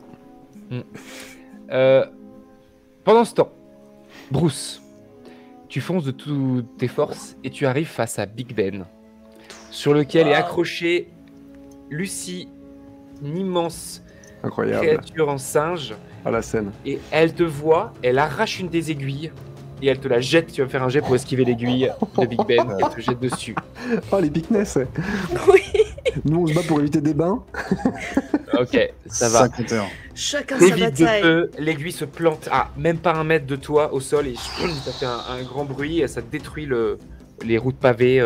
Pendant ce temps, Bruce, tu fonces de toutes tes forces et tu arrives face à Big Ben, sur lequel est accrochée Lucy, une immense Incroyable. créature en singe, À la scène. et elle te voit, elle arrache une des aiguilles et elle te la jette. Tu vas me faire un jet pour esquiver l'aiguille de Big Ben, elle te jette dessus. Oh, les pickness. Oui. Nous on se bat pour éviter des bains. Ok, ça va. 51. Chacun sa Très vite de bataille. peu, l'aiguille se plante à même pas 1 mètre de toi au sol et ça fait un grand bruit et ça détruit les routes pavées,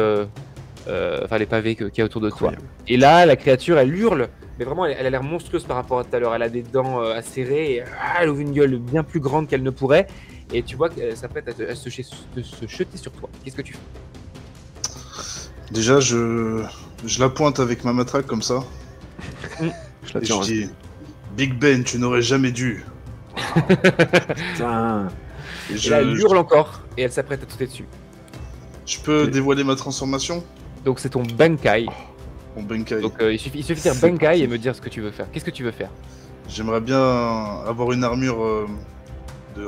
enfin les pavés qu'il y a autour de toi. Incroyable. Et là, la créature, elle hurle, mais vraiment, elle a l'air monstrueuse par rapport à tout à l'heure. Elle a des dents acérées, et, elle ouvre une gueule bien plus grande qu'elle ne pourrait. Et tu vois qu'elle s'apprête à se jeter sur toi. Qu'est-ce que tu fais? Déjà, je la pointe avec ma matraque comme ça. Je la Et tiens. je dis Big Ben, tu n'aurais jamais dû. Putain. Et Et là, elle hurle encore et elle s'apprête à te sauter dessus. je peux dévoiler ma transformation? Donc c'est ton Bankai. Mon Benkai. Donc il suffit de dire Bankai et me dire ce que tu veux faire. Qu'est-ce que tu veux faire? J'aimerais bien avoir une armure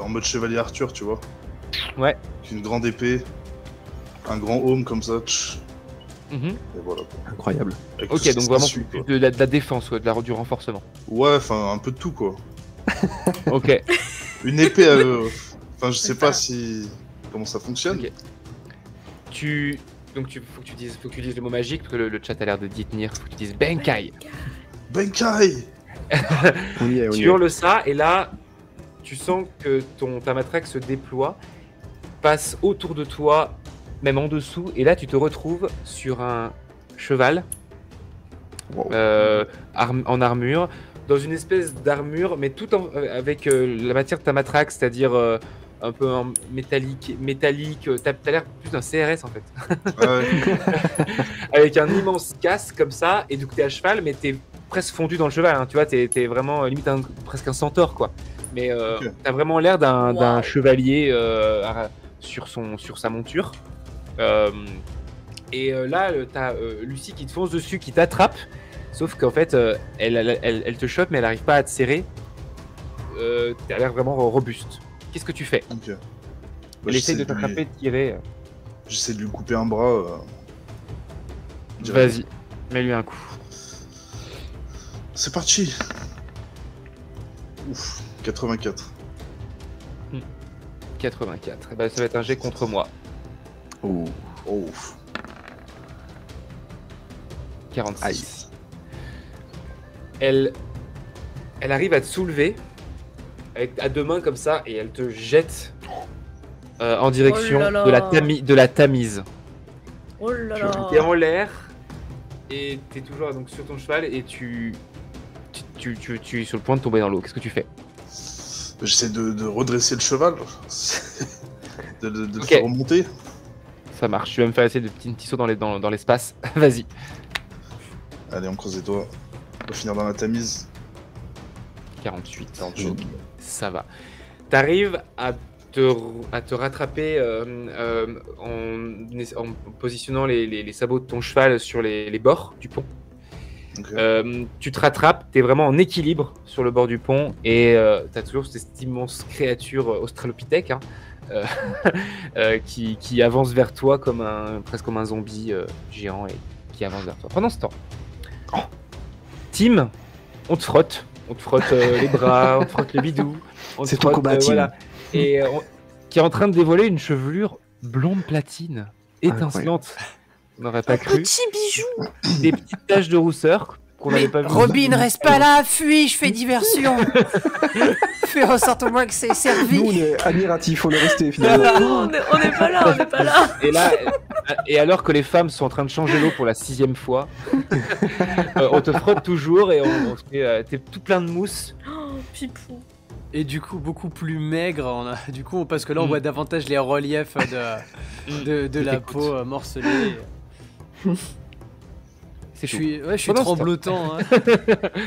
en mode chevalier Arthur, tu vois. Ouais. Avec une grande épée, un grand home comme ça. tch, Mhm. Et voilà. Incroyable. Avec tout Ok, ce qui donc se vraiment suit, quoi. de la défense, ouais, du renforcement. Ouais, enfin un peu de tout quoi. Ok. Une épée, enfin je sais pas si comment ça fonctionne. Ok. Donc faut que tu dises le mot magique parce que le chat a l'air de d'y tenir. Faut que tu dises Bankai. Benkai. On y est, on y Tu est. hurles ça et là, tu sens que ta matraque se déploie, passe autour de toi, même en dessous, et là tu te retrouves sur un cheval Wow. en armure, dans une espèce d'armure, mais tout avec la matière de ta matraque, c'est-à-dire un peu en métallique. T'as l'air plus d'un CRS en fait, Ouais. avec un immense casque comme ça, et du coup t'es à cheval, mais t'es presque fondu dans le cheval, hein, tu vois, t'es vraiment limite presque un centaure quoi. Mais Ok. t'as vraiment l'air d'un Wow. chevalier sur sa monture. Et là, t'as Lucie qui te fonce dessus, qui t'attrape. Sauf qu'en fait, elle te chope, mais elle n'arrive pas à te serrer. T'as l'air vraiment robuste. Qu'est-ce que tu fais? Ok. Bah, Elle essaye de j'essaie t'attraper, de tirer. J'essaie de lui couper un bras. Vas-y, mets-lui un coup. C'est parti. Ouf, 84. 84. Eh ben, ça va être un jet contre moi. Oh. Oh. 46. Elle arrive à te soulever à 2 mains comme ça et elle te jette en direction Oh là là. de la Tamise. Oh là là. T'es en l'air et t'es toujours donc sur ton cheval et tu es sur le point de tomber dans l'eau. Qu'est-ce que tu fais? J'essaie de redresser le cheval. de le Ok. faire remonter. Ça marche. Tu vas me faire essayer de petits sauts dans l'espace. Vas-y. Allez, on creuse les doigts. On va finir dans la Tamise. 48. 48. Ok, ça va. T'arrives à te rattraper en positionnant les sabots de ton cheval sur les bords du pont. Ok. Tu te rattrapes, t'es vraiment en équilibre sur le bord du pont et t'as toujours cette immense créature australopithèque hein, qui avance vers toi presque comme un zombie géant et qui avance vers toi. Pendant ce temps, Tim, on te frotte on te frotte les bras, on te frotte le bidou. C'est ton combat team. Voilà. Et qui est en train de dévoiler une chevelure blonde platine, étincelante. On n'aurait pas cru. Petit bijou. Des petites taches de rousseur qu'on n'avait pas vues. Robin, reste pas là, fuis, je fais diversion. Fais en sorte au moins que c'est servi. Nous, on est admiratifs, on est restés finalement. Non, on n'est pas là, on n'est pas là. Et là, et alors que les femmes sont en train de changer l'eau pour la 6e fois, on te frotte toujours et on te fait, t'es tout plein de mousse. Oh, pipou. Et du coup, beaucoup plus maigre. Du coup, parce que là, on voit davantage les reliefs de la t'écoute. peau morcelée. C'est Je tout. suis Pendant ce tremblotant. Hein.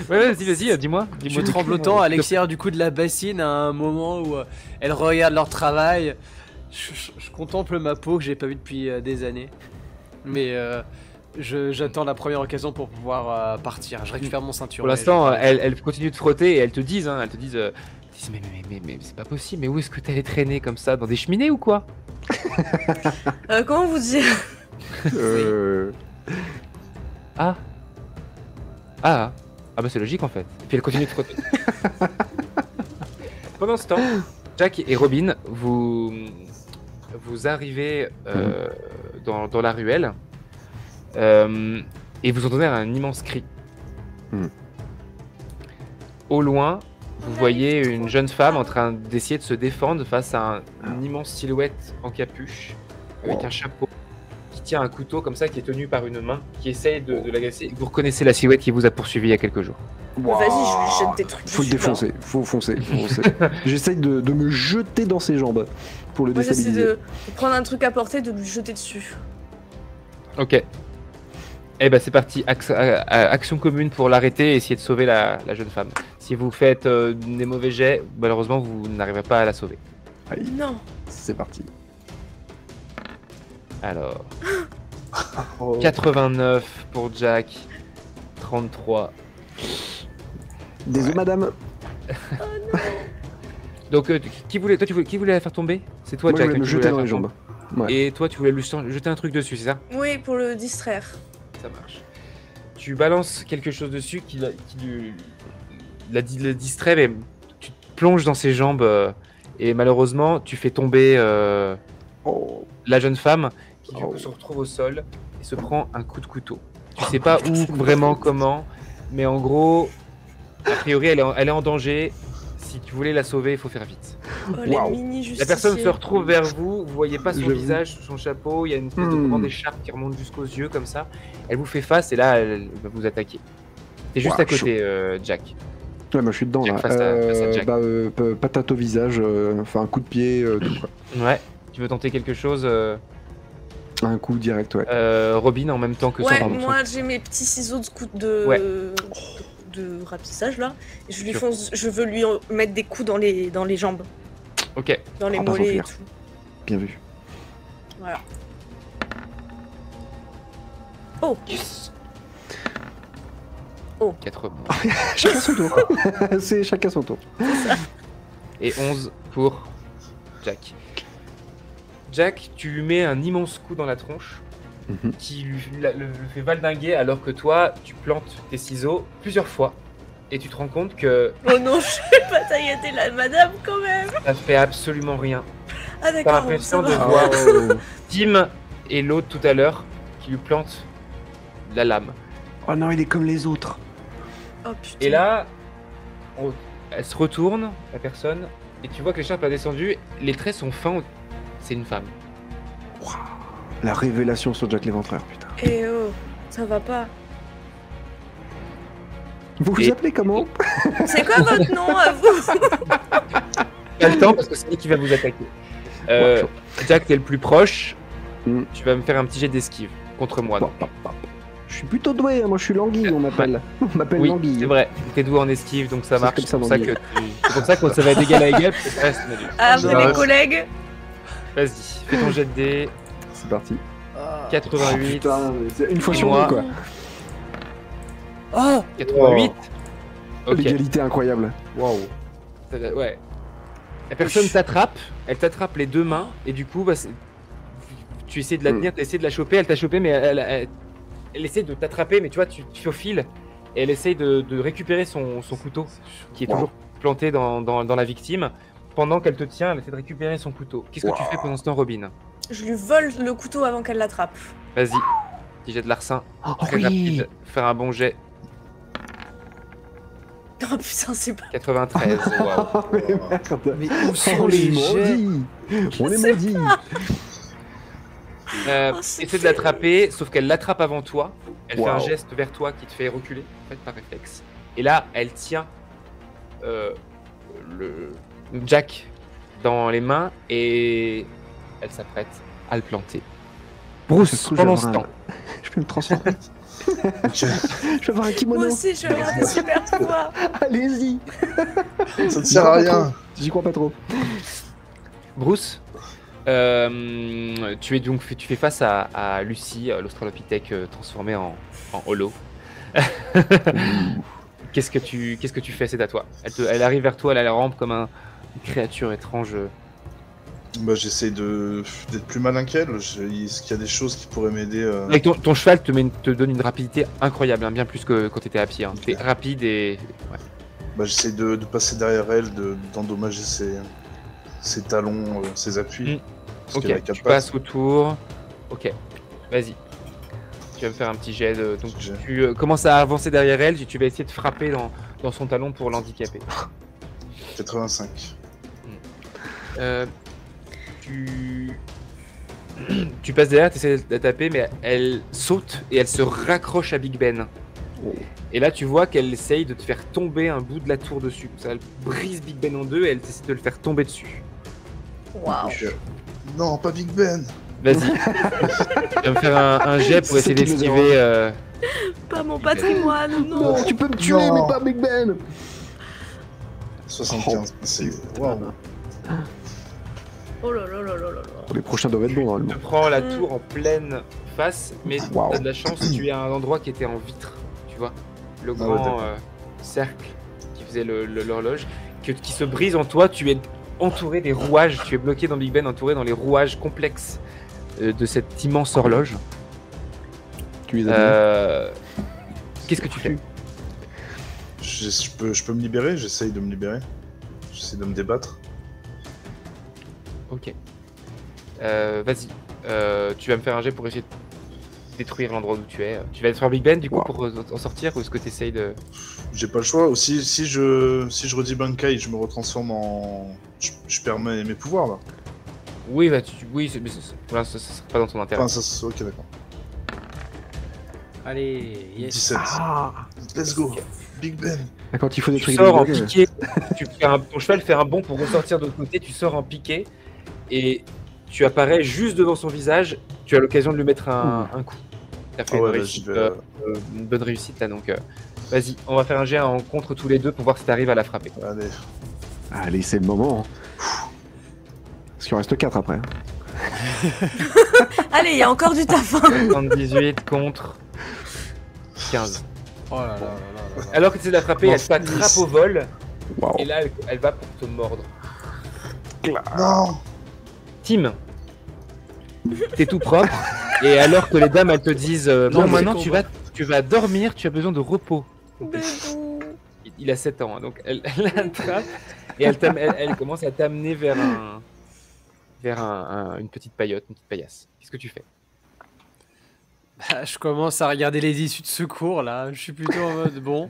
Ouais, vas-y, dis-moi. Je suis tremblotant à l'extérieur du coup de la bassine à un moment où elles regardent leur travail. Je contemple ma peau que j'ai pas vue depuis des années. Mais j'attends la première occasion pour pouvoir partir. Je récupère mon ceinture. Pour l'instant, elles continuent de frotter et elles te disent, mais c'est pas possible, mais où est-ce que t'allais traîner comme ça? Dans des cheminées ou quoi? Comment vous dire? Ah bah c'est logique en fait. Et puis elle continue de frotter. Pendant ce temps, Jack et Robin, vous arrivez dans la ruelle et vous entendez un immense cri. Au loin, vous voyez une jeune femme en train d'essayer de se défendre face à une immense silhouette en capuche avec un chapeau qui tient un couteau comme ça qui est tenu par une main qui essaye de l'agacer. Vous reconnaissez la silhouette qui vous a poursuivi il y a quelques jours. Vas-y, je lui jette des trucs. Faut le dessus, là. défoncer, faut foncer. J'essaye de me jeter dans ses jambes pour le Moi, j'essaie déstabiliser. de prendre un truc à portée, de lui jeter dessus. Ok. Eh ben c'est parti, action commune pour l'arrêter et essayer de sauver la jeune femme. Si vous faites des mauvais jets, malheureusement vous n'arriverez pas à la sauver. Aïe, Non. c'est parti. Alors, Oh. 89 pour Jack, 33. Désolé madame. Donc qui voulait la faire tomber? C'est toi Moi, Jack je voulais me qui jeter voulais la dans les faire jambes. tomber. Ouais. Et toi tu voulais lui jeter un truc dessus, c'est ça? Oui, pour le distraire. Ça marche. Tu balances quelque chose dessus qui le distrait, mais tu te plonges dans ses jambes et malheureusement tu fais tomber Oh. la jeune femme qui du Oh. coup se retrouve au sol et se prend un coup de couteau. Tu sais pas où, vraiment, comment, mais en gros, a priori elle est en danger. Si tu voulais la sauver, il faut faire vite. Oh, les Waouh. mini La personne se justiciers. retrouve vers vous, vous voyez pas son J'avoue. visage, son chapeau, il y a une espèce de grande écharpe qui remonte jusqu'aux yeux comme ça. Elle vous fait face et là elle va vous attaquer. T'es juste Waouh, à côté, Jack. Ouais, moi je suis dedans Jack là. face à Jack. Patate au visage, enfin un coup de pied, tout quoi. Ouais. Tu veux tenter quelque chose, Un coup direct, ouais. Robin, en même temps que Ouais, son moi j'ai mes petits ciseaux Ouais. de rapissage là. Et je lui Sûr. fonce, je veux lui mettre des coups dans les jambes, Ok. dans les Ah, pas mollets et s'enfuir. tout. Bien vu. Voilà. Oh, 80. Chacun son tour. C'est chacun son tour. Et 11 pour Jack. Jack, tu lui mets un immense coup dans la tronche Mhm. qui le fait valdinguer alors que toi, tu plantes tes ciseaux plusieurs fois et tu te rends compte que oh non, je vais pas tailler la madame quand même. ça fait absolument rien. Ah T'as d'accord, l'impression ça de va. voir Oh. Tim et l'autre tout à l'heure qui lui plante la lame. Oh non, il est comme les autres. Oh putain. Et là, elle se retourne, la personne, et tu vois que l'écharpe a descendu, les traits sont fins, c'est une femme. La révélation sur Jack l'Éventreur, putain. Eh oh, ça va pas. Vous vous Et- appelez comment? C'est quoi votre nom à vous? Pas le temps parce que c'est lui qui va vous attaquer. Jack, t'es le plus proche, Mm. tu vas me faire un petit jet d'esquive contre moi. donc. Je suis plutôt doué, hein, moi je suis l'anguille, on m'appelle. On m'appelle Oui, l'anguille. c'est vrai, t'es doué en esquive donc ça C'est marche. comme ça, C'est pour ça l'anguille. c'est pour ça que ça va être égal à égal. Parce que ça reste nul. Après Non, les ouais. collègues. Vas-y, fais ton jet de dés. C'est parti. 88. Putain, c'est une fois sur Moi. deux quoi. Oh 88. Ok. L'égalité incroyable. Waouh. Ouais. La personne t'attrape, elle t'attrape les deux mains et du coup, bah, tu essaies de la tenir, tu essaies de la choper, elle t'a chopé, mais elle essaie de t'attraper, mais tu vois, tu faufiles et elle essaye de récupérer son couteau qui est toujours planté dans la victime. Pendant qu'elle te tient, elle essaie de récupérer son couteau. Qu'est-ce que tu fais pendant ce temps, Robin? Je lui vole le couteau avant qu'elle l'attrape. Vas-y, petit jet de larcin, très oui. rapide, faire un bon jet. Oh putain, c'est pas. 93, waouh. Oh, mais merde. Mais où On sont est les jets? maudits. On est maudits. Oh, c'est Essaie de l'attraper, sauf qu'elle l'attrape avant toi. Elle fait un Wow. geste vers toi qui te fait reculer, en fait, par réflexe. Et là, elle tient le Jack dans les mains et elle s'apprête à le planter. Bruce, Je pendant vais ce avoir temps, Je peux me transformer. Ok. Je vais avoir un kimono. Moi aussi, je vais avoir des super pouvoirs. Allez-y. Ça ne sert à rien. J'y crois pas trop. Bruce, tu fais face à Lucie, l'Australopithèque transformée en holo. Qu'est-ce que tu fais? C'est à toi. Elle arrive vers toi, elle a la rampe comme une créature étrange. Bah, j'essaie d'être plus malin qu'elle. Est-ce qu'il y a des choses qui pourraient m'aider Avec ton cheval te donne une rapidité incroyable, hein, bien plus que quand t'étais à pied. Hein. T'es rapide et ouais. Bah, j'essaie de passer derrière elle, d'endommager ses talons, ses appuis. Parce qu'elle a Ok, quatre tu pattes. passes autour. Ok, vas-y. Tu vas me faire un petit jet. Donc Petit jet. tu commences à avancer derrière elle. Tu vas essayer de frapper dans son talon pour l'handicaper. 85. Tu passes derrière, tu essaies de la taper, mais elle saute et elle se raccroche à Big Ben. Oh. Et là, tu vois qu'elle essaye de te faire tomber un bout de la tour dessus. Ça, elle brise Big Ben en deux et elle essaie de le faire tomber dessus. Waouh. Non, pas Big Ben. Vas-y. Tu vas me faire un jet pour C'est essayer qui le d'esquiver. Pas mon patrimoine, non. Non, tu peux me tuer, Non. mais pas Big Ben. 75. C'est. Waouh. Oh là là là là là là. Les prochains doivent être bons, Tu normalement. te prends la tour en pleine face, mais Waouh. t'as de la chance, tu es à un endroit qui était en vitre. Tu vois, le ouais, grand d'accord. cercle qui faisait l'horloge, qui se brise en toi. Tu es entouré des rouages, tu es bloqué dans Big Ben, entouré dans les rouages complexes de cette immense horloge. Tu les as Qu'est-ce que tu fais? Je peux me libérer. J'essaye de me libérer. J'essaie de me débattre. Ok. Vas-y. Tu vas me faire un jet pour essayer de détruire l'endroit où tu es. Tu vas détruire Big Ben du coup Wow. pour en sortir, ou est-ce que tu essayes de... J'ai pas le choix. Aussi, si je redis Bankai, je me retransforme en. Je perds mes pouvoirs là. Oui, bah, oui, mais pour l'instant, ça sera pas dans ton intérêt. Enfin, ça, ok, d'accord. Allez, yes. 17. Ah. Let's go. Big Ben. Quand il faut Tu détruire sors en Big Ben. piqué, ton cheval fait un bond pour ressortir de l'autre côté, tu sors en piqué et tu apparais juste devant son visage, tu as l'occasion de lui mettre un coup. T'as fait Ah ouais, une, bah, réussite, j'y vais. une bonne réussite là, donc vas-y, on va faire un jet en contre tous les deux pour voir si t'arrives à la frapper. Allez. Allez, c'est le moment. Parce qu'il en reste 4 après. Allez, il y a encore du taf. Hein. 78 contre 15. Oh là là là là là. Alors que tu essaies de la frapper, Bon, elle t'attrape au vol Waouh. et là elle va pour te mordre. Non. Tim, t'es tout propre et alors que les dames elles te disent bon mais maintenant tu vas dormir, tu as besoin de repos. Bébou. Il a 7 ans, hein, donc elle l'attrape et elle commence à t'amener vers une petite paillote, une petite paillasse. Qu'est-ce que tu fais? Bah, je commence à regarder les issues de secours là. Je suis plutôt en mode bon.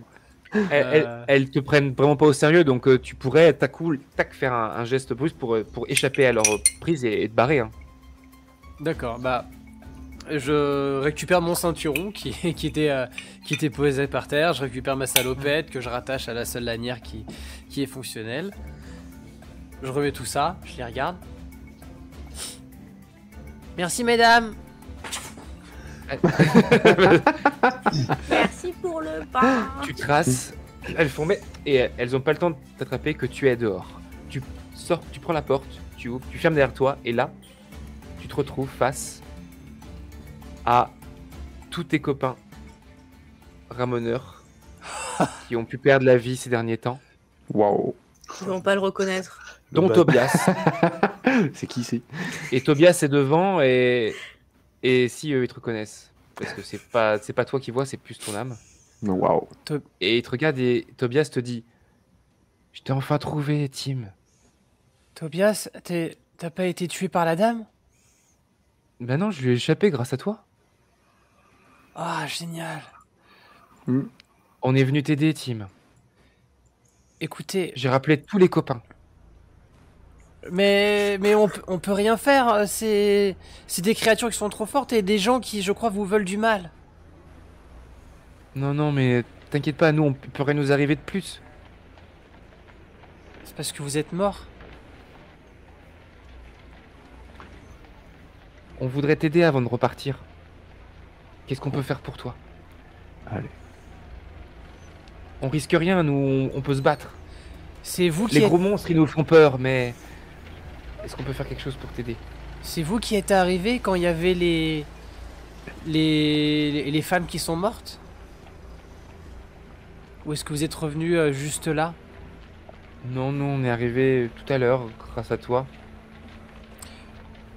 Elles te prennent vraiment pas au sérieux, donc tu pourrais faire un geste brusque pour échapper à leur prise et te barrer. Hein. D'accord, bah je récupère mon ceinturon qui était posé par terre, je récupère ma salopette que je rattache à la seule lanière qui est fonctionnelle. Je remets tout ça, je les regarde. Merci mesdames. Merci pour le pain. Tu traces, elles font mais et elles ont pas le temps de t'attraper que tu es dehors. Tu sors, tu prends la porte, tu ouvres, tu fermes derrière toi et là, tu te retrouves face à tous tes copains ramoneurs qui ont pu perdre la vie ces derniers temps, Waouh. Ils vont pas le reconnaître. dont Bah. Tobias. C'est qui c'est? Et Tobias est devant et si eux ils te reconnaissent parce que c'est pas toi qui vois, c'est plus ton âme. Waouh. Et il te regarde et Tobias te dit « Je t'ai enfin trouvé, Tim. Tobias, t'as pas été tué par la dame? » Ben non, je lui ai échappé grâce à toi. Ah, génial. On est venu t'aider, Tim. Écoutez, J'ai rappelé tous les copains. mais on peut rien faire. C'est des créatures qui sont trop fortes et des gens qui, je crois, vous veulent du mal. Non, mais t'inquiète pas, nous, on peut rien nous arriver de plus. C'est parce que vous êtes mort. On voudrait t'aider avant de repartir. Qu'est-ce qu'on peut faire pour toi? Allez. On risque rien, nous, on peut se battre. C'est vous qui Les êtes... gros monstres, ils nous font peur, mais... Est-ce qu'on peut faire quelque chose pour t'aider? C'est vous qui êtes arrivé quand il y avait les femmes qui sont mortes? Ou est-ce que vous êtes revenu juste là? Non, on est arrivé tout à l'heure, grâce à toi.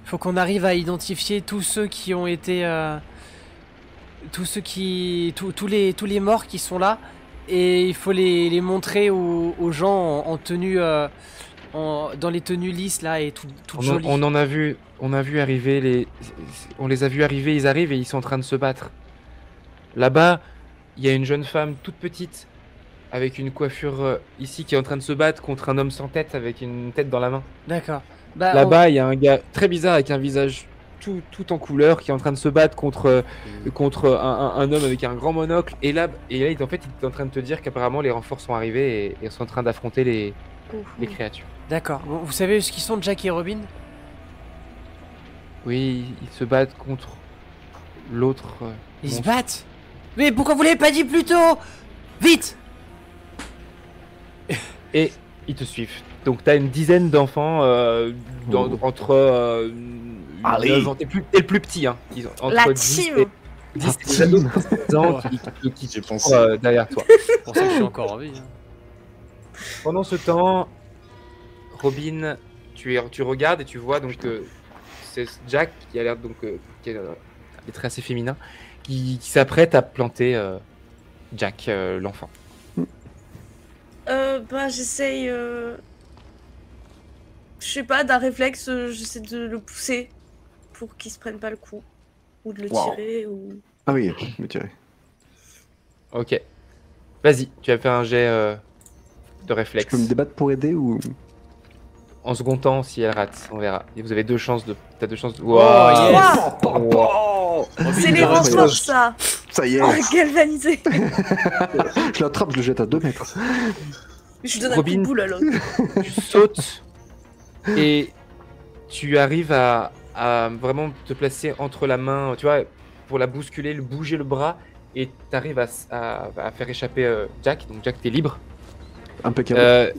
Faut qu'on arrive à identifier tous ceux qui ont été... tous les morts qui sont là. Et il faut les montrer aux gens en tenue... dans les tenues lisses là et toutes jolies. On a vu arriver on les a vus arriver, ils arrivent et ils sont en train de se battre. Là-bas, il y a une jeune femme toute petite avec une coiffure ici qui est en train de se battre contre un homme sans tête avec une tête dans la main. D'accord. Bah, Là-bas, il y a un gars très bizarre avec un visage tout en couleur qui est en train de se battre contre un homme avec un grand monocle. Et là, il est en train de te dire qu'apparemment les renforts sont arrivés et sont en train d'affronter les créatures. D'accord. Bon, vous savez ce qu'ils sont, Jack et Robin? Oui, ils se battent contre l'autre. Ils se monstre. battent? Mais pourquoi vous l'avez pas dit plus tôt? Vite! Et ils te suivent. Donc t'as une dizaine d'enfants entre Allez. 9 ans. T'es le plus petit, hein. Ils ont entre La 10 team. et 10 et des ados de 16 ans qui J'ai courent pensé. derrière toi. C'est pour ça que je suis encore en vie. Pendant ce temps, Robin, tu regardes et tu vois donc c'est Jack qui a l'air donc qui a des traits assez féminins qui s'apprête à planter Jack, l'enfant. Bah j'essaye... Je sais pas, d'un réflexe, j'essaie de le pousser pour qu'il se prenne pas le coup. Ou de le tirer, ou... Ah oui, je me tirais. Ok. Vas-y, tu vas faire un jet de Je réflexe. peux me débattre pour aider ou... En second temps, si elle rate, on verra. Et vous avez deux chances de... T'as deux chances de... yes. Oh, C'est les Robin, renforts, ça. ça y est. Oh, galvanisé. Je l'attrape, je le jette à 2 mètres. Je lui donne un coup Robin. de boule à l'autre. Tu sautes et tu arrives à vraiment te placer entre la main, tu vois, pour la bousculer, bouger le bras, et tu arrives à faire échapper Jack. Donc Jack, t'es libre. Impeccable.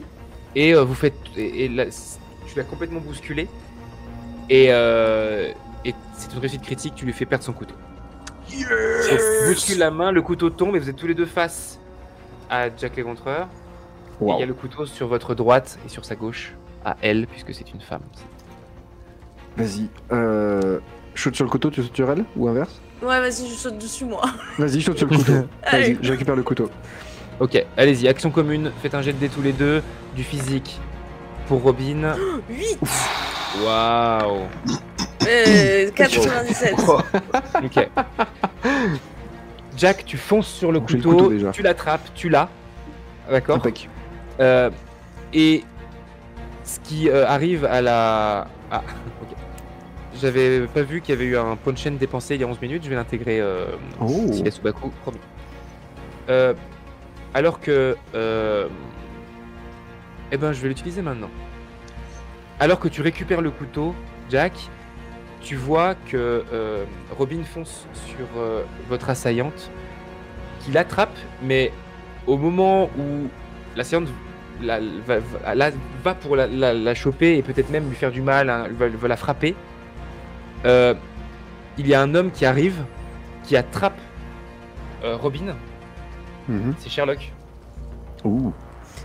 Vous faites, et là, tu l'as complètement bousculé, et c'est une réussite critique. Tu lui fais perdre son couteau. Tu bouscules la main, le couteau tombe, et vous êtes tous les deux face à Jack l'éventreur. Et il y a le couteau sur votre droite et sur sa gauche, à elle, puisque c'est une femme. Vas-y. Shoot sur le couteau, tu sautes sur elle ou inverse? Ouais, vas-y, je saute dessus, moi. Vas-y, je saute sur le couteau. Allez. Vas-y, je récupère le couteau. Ok, allez-y, action commune, faites un jet de dés tous les deux, du physique pour Robin. 8. Waouh. 97. Ok. Jack, tu fonces sur le J'ai le couteau, couteau déjà. tu l'attrapes, tu l'as. D'accord. Impec. Et ce qui arrive à la... Ah, ok. J'avais pas vu qu'il y avait eu un point de chaîne dépensé il y a 11 minutes, je vais l'intégrer Oh. s'il est sous Baku, promis. Alors que... Eh ben, je vais l'utiliser maintenant. Alors que tu récupères le couteau, Jack, tu vois que Robin fonce sur votre assaillante, qui l'attrape, mais au moment où l'assaillante va pour la choper et peut-être même lui faire du mal, hein, va la frapper, il y a un homme qui arrive, qui attrape Robin. C'est Sherlock. Ouh.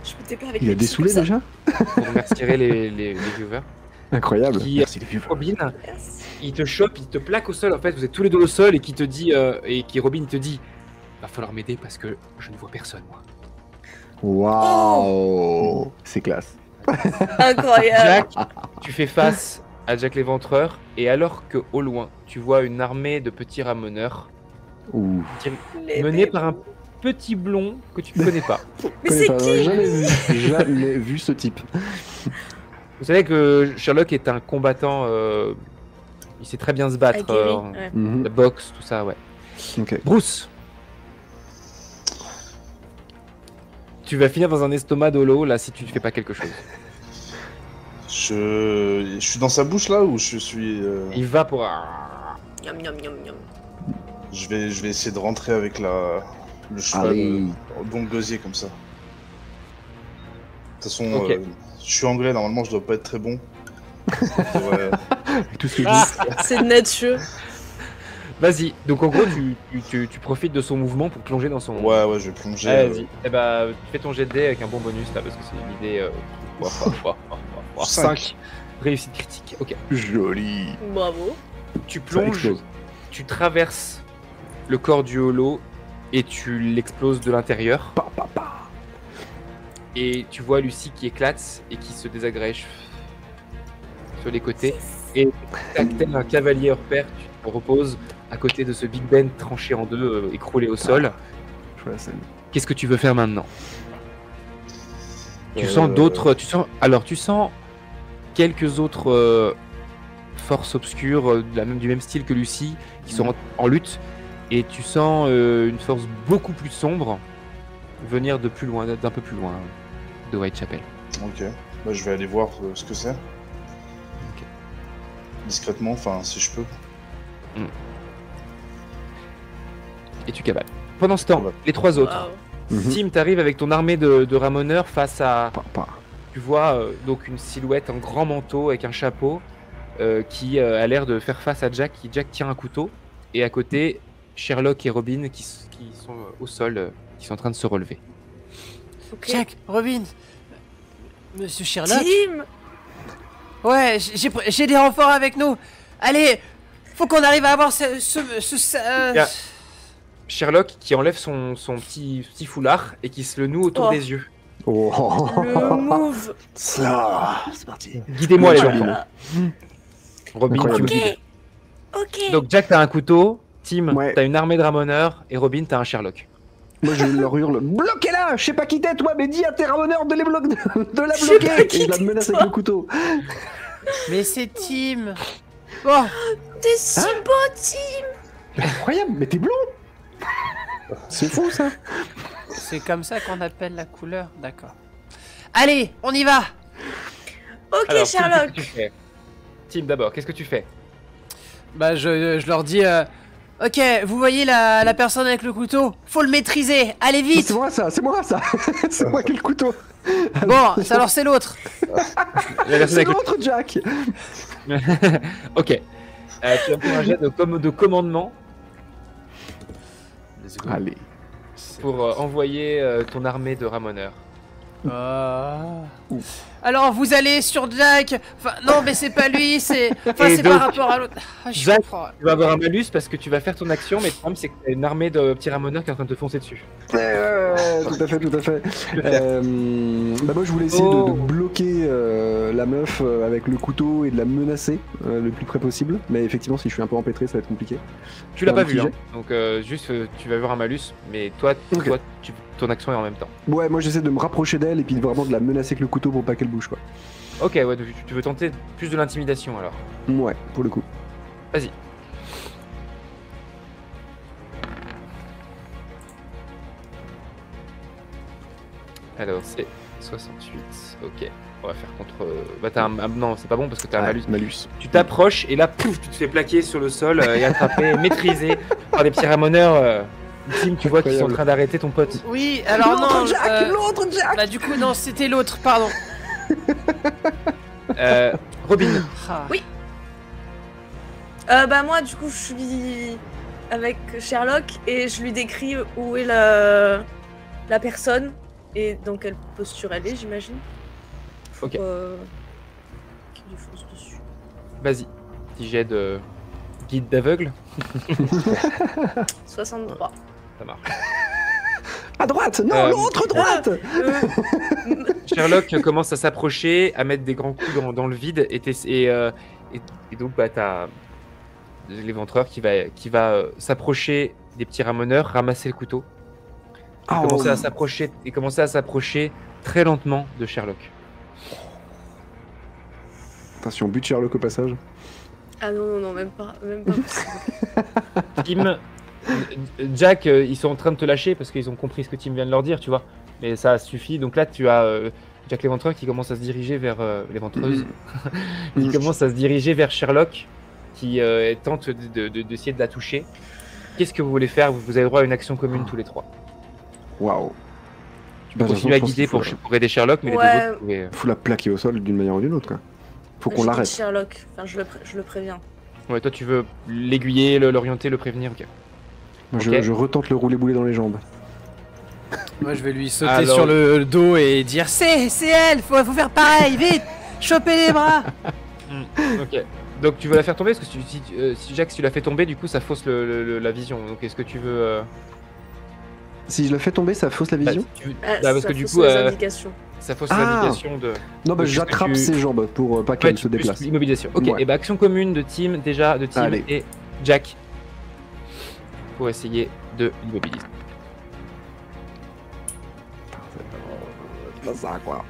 Je m'étais pas avec Il a les petits dessoulé comme ça. déjà? Vous remercierez les viewers. Incroyable. Qui- Merci les vieux. Robin, Merci. il te chope, il te plaque au sol. En fait, vous êtes tous les deux au sol et qui te dit, Robin te dit, va falloir m'aider parce que je ne vois personne, moi. Waouh, c'est classe. Incroyable. Jack, tu fais face à Jack l'éventreur, et alors que au loin, tu vois une armée de petits ramoneurs Ouh. Les menés par un petit blond que tu ne connais pas. Mais c'est qui? Jamais vu ce type. Vous savez que Sherlock est un combattant, il sait très bien se battre, Aguerri, ouais. Mhm. la boxe, tout ça, ouais. Ok. Bruce, tu vas finir dans un estomac d'holo là si tu ne fais pas quelque chose. Je suis dans sa bouche là ou je suis. Il va pour... Miam, miam, miam, miam. Je vais essayer de rentrer avec le cheval Allez. dans le gosier comme ça. De toute façon, Ok. je suis anglais, normalement je dois pas être très bon. Ouais. Tout ce que je Ah. dis. C'est Nathieu. Vas-y, donc en gros tu profites de son mouvement pour plonger dans son... Ouais, je vais plonger. Vas-y, eh bah, fais ton jet de dés avec un bon bonus là parce que c'est une idée... 5. Réussite critique, ok. Joli. Bravo. Tu Ça plonges, explose. tu traverses le corps du holo et tu l'exploses de l'intérieur. Pa, pa, pa. Et tu vois Lucie qui éclate et qui se désagrège sur les côtés. Et tel un cavalier hors pair, tu te reposes à côté de ce Big Ben tranché en deux, écroulé au sol. Je vois la scène. Qu'est-ce que tu veux faire maintenant? Tu sens d'autres... Tu sens quelques autres forces obscures du même style que Lucie qui sont en lutte. Et tu sens une force beaucoup plus sombre venir de plus loin, d'un peu plus loin de Whitechapel. Ok, bah, je vais aller voir ce que c'est. Discrètement, enfin si je peux. Et tu cavales. Pendant ce temps, Ouais. les trois autres. Wow. Mhm. Tim, t'arrives avec ton armée de ramoneurs face à... Pa, pa. Tu vois donc une silhouette, un grand manteau avec un chapeau qui a l'air de faire face à Jack. Jack tient un couteau. Et à côté, Sherlock et Robin qui sont au sol, qui sont en train de se relever. Ok. Jack, Robin, Monsieur Sherlock. Tim. Ouais, j'ai des renforts avec nous. Allez, faut qu'on arrive à avoir Yeah. Sherlock qui enlève son petit foulard et qui se le noue autour Oh. des yeux. Oh. Le move. Ça, c'est parti. Guidez-moi les enfants. Voilà. Robin, tu me Incroyable. guides. Ok. Donc Jack, t'as un couteau. Tim, Ouais. t'as une armée de ramoneurs. Et Robin, t'as un Sherlock. Moi je leur hurle bloquez-la. Je sais pas qui t'es toi, mais dis à tes ramoneurs de la Je sais pas bloquer. qui Et je la t'es, menace toi. avec le couteau. Mais c'est Tim. Bon, T'es si beau, Tim. Incroyable, mais t'es blond. C'est fou ça. c'est comme ça qu'on appelle la couleur, d'accord. Allez, on y va. Ok, Alors, Tim, Sherlock. qu'est-ce que tu fais? Tim, d'abord, qu'est-ce que tu fais? Bah je leur dis, ok, vous voyez la personne avec le couteau, faut le maîtriser, allez vite. C'est moi ça. C'est moi qui ai le couteau. Bon, alors c'est l'autre. La personne C'est avec le- l'autre Jack. Ok. Tu vas faire un jet de commandement Allez. pour envoyer ton armée de ramoneurs. Alors vous allez sur Jack. Enfin non, mais c'est pas lui, c'est. Enfin Et c'est donc, par rapport à l'autre. Ah, je Jack- comprends. Tu vas avoir un malus parce que tu vas faire ton action, mais le problème c'est que t'as une armée de petits ramoneurs qui est en train de te foncer dessus. Tout à fait, tout à fait. Bah moi je voulais essayer de bloquer la meuf avec le couteau et de la menacer le plus près possible. Mais effectivement, si je suis un peu empêtré, ça va être compliqué. Tu l'as Un pas petit vu, hein. jet. Donc juste tu vas avoir un malus, mais toi, Ok. ton action est en même temps. Ouais, moi j'essaie de me rapprocher d'elle et puis vraiment de la menacer avec le couteau pour pas qu'elle bouge quoi. Ok, ouais, donc tu veux tenter plus de l'intimidation alors. Ouais, pour le coup. Vas-y. Alors c'est 68, ok. On va faire contre... Bah t'as un... non, c'est pas bon parce que t'as un malus. Malus. Tu t'approches et là, pouf, tu te fais plaquer sur le sol et attrapé, maîtrisé par des petits ramoneurs. Tim, tu vois qu'ils sont en train d'arrêter ton pote. Oui, alors non. L'autre Jack. Bah du coup non, c'était l'autre, pardon. Robin, Ah. Oui. Bah moi du coup je suis avec Sherlock et je lui décris où est la personne et dans quelle posture elle est, j'imagine. Faut Ok. qu'il lui fonce dessus. vas-y. Petit jet de guide d'aveugle. 63. Ça marche. À droite. Non, l'autre droite. Sherlock commence à s'approcher, à mettre des grands coups dans le vide, et donc bah, t'as l'éventreur qui va s'approcher des petits ramoneurs, ramasser le couteau, et commencer à s'approcher très lentement de Sherlock. Attention, bute Sherlock au passage. Ah non, même pas possible. Tim, Jack, ils sont en train de te lâcher parce qu'ils ont compris ce que Tim vient de leur dire, tu vois. Mais ça suffit. Donc là, tu as Jack l'éventreur qui commence à se diriger vers l'éventreuse, qui commence à se diriger vers Sherlock, qui tente d'essayer de la toucher. Qu'est-ce que vous voulez faire? Vous avez droit à une action commune tous les trois. Waouh. Tu peux continuer à guider pour aider Sherlock, mais les deux autres, vous pouvez... Faut la plaquer au sol d'une manière ou d'une autre, quoi. Faut qu'on Je l'arrête. dis Sherlock, enfin je le préviens. Ouais, toi tu veux l'aiguiller, l'orienter, le prévenir, ok. Moi, Ok. je retente le roulé-boulé dans les jambes. Moi je vais lui sauter Alors- sur le dos et dire c'est elle, faut faire pareil, vite, choper les bras. Ok. Donc tu veux la faire tomber parce que si Jack, si tu la fais tomber, du coup ça fausse la vision. Donc est-ce que tu veux... Si je la fais tomber, ça fausse la vision. parce Ça que du fausse coup, les indications. ça fausse Ah. l'indication de... Non, bah donc, j'attrape tu- ses jambes pour pas qu'elle se plus déplace. Immobilisation. Ok, Ouais. et bah action commune de Tim, de Tim Allez. et Jack pour essayer de l'immobiliser. C'est pas ça, quoi.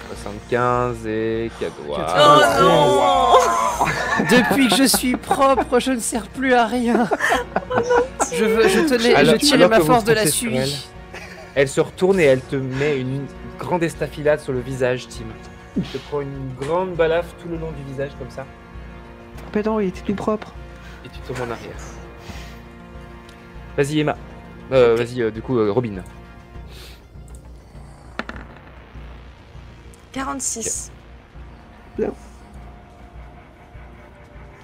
75 et 4 Oh doigts. non. Depuis que je suis propre, je ne sers plus à rien. Alors- je tirais alors ma que vous force de la foncez sur suie. Elle se retourne et elle te met une grande estafilade sur le visage, Tim. Elle te prend une grande balafre tout le long du visage comme ça Mais non, il était tout propre. et tu tombes en arrière. Vas-y Emma. Vas-y du coup Robin. 46.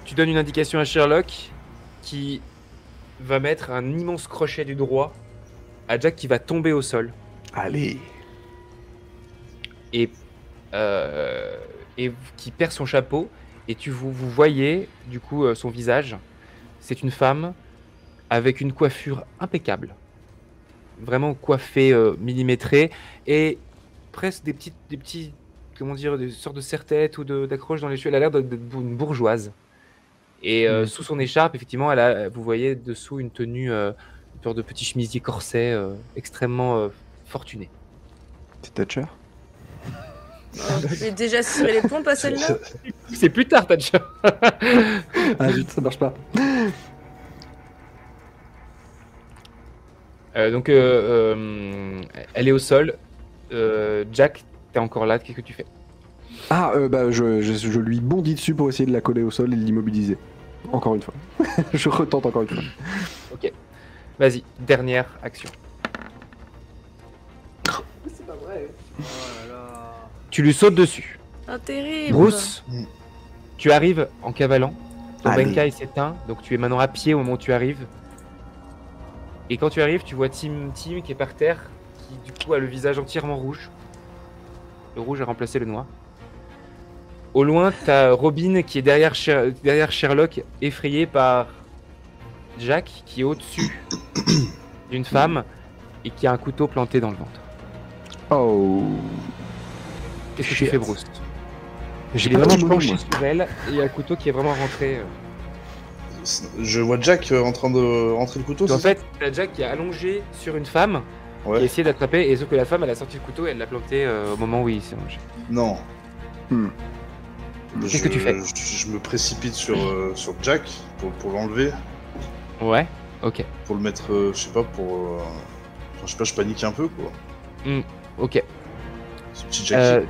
Tu donnes une indication à Sherlock qui va mettre un immense crochet du droit à Jack qui va tomber au sol Allez. et qui perd son chapeau et vous voyez du coup son visage. C'est une femme avec une coiffure impeccable, vraiment coiffée millimétrée et presque des petits comment dire, des sortes de serre-têtes ou d'accroches dans les cheveux. Elle a l'air d'être une bourgeoise. Et sous son écharpe, effectivement, vous voyez dessous une tenue, une sorte de petit chemisier corset extrêmement fortuné. C'est Thatcher. J'ai déjà tiré les pompes à celle-là. C'est plus tard, Thatcher. Ah zut, ça marche pas. Donc, elle est au sol. Jack, t'es encore là, qu'est-ce que tu fais? Ah, bah je lui bondis dessus pour essayer de la coller au sol et de l'immobiliser. Encore une fois. Je retente encore une fois. Ok. Vas-y, dernière action. C'est pas vrai. Oh là là. Tu lui sautes dessus. Ah, terrible. Bruce, tu arrives en cavalant. Ton Allez. Benkai s'éteint, donc tu es maintenant à pied au moment où tu arrives. Et quand tu arrives, tu vois Tim qui est par terre, qui du coup a le visage entièrement rouge. Le rouge a remplacé le noir. Au loin, t'as Robin qui est derrière Sherlock, effrayé par Jack, qui est au-dessus d'une femme et qui a un couteau planté dans le ventre. Oh. Qu'est-ce que tu Shit. fais, Bruce? J'ai Il est pas vraiment de penché moi. sur elle et il y a un couteau qui est vraiment rentré. Je vois Jack en train de rentrer le couteau. En c'est ça fait, t'as Jack qui est allongé sur une femme qui a Ouais. essayé d'attraper, et sauf que la femme elle a sorti le couteau et elle l'a planté au moment où il s'est allongé. Non. Hmm. Qu'est-ce que tu fais? Je me précipite sur Jack pour l'enlever, Ouais, ok. pour le mettre, je sais pas, enfin, je sais pas, je panique un peu quoi. Ok. Ce petit Jack.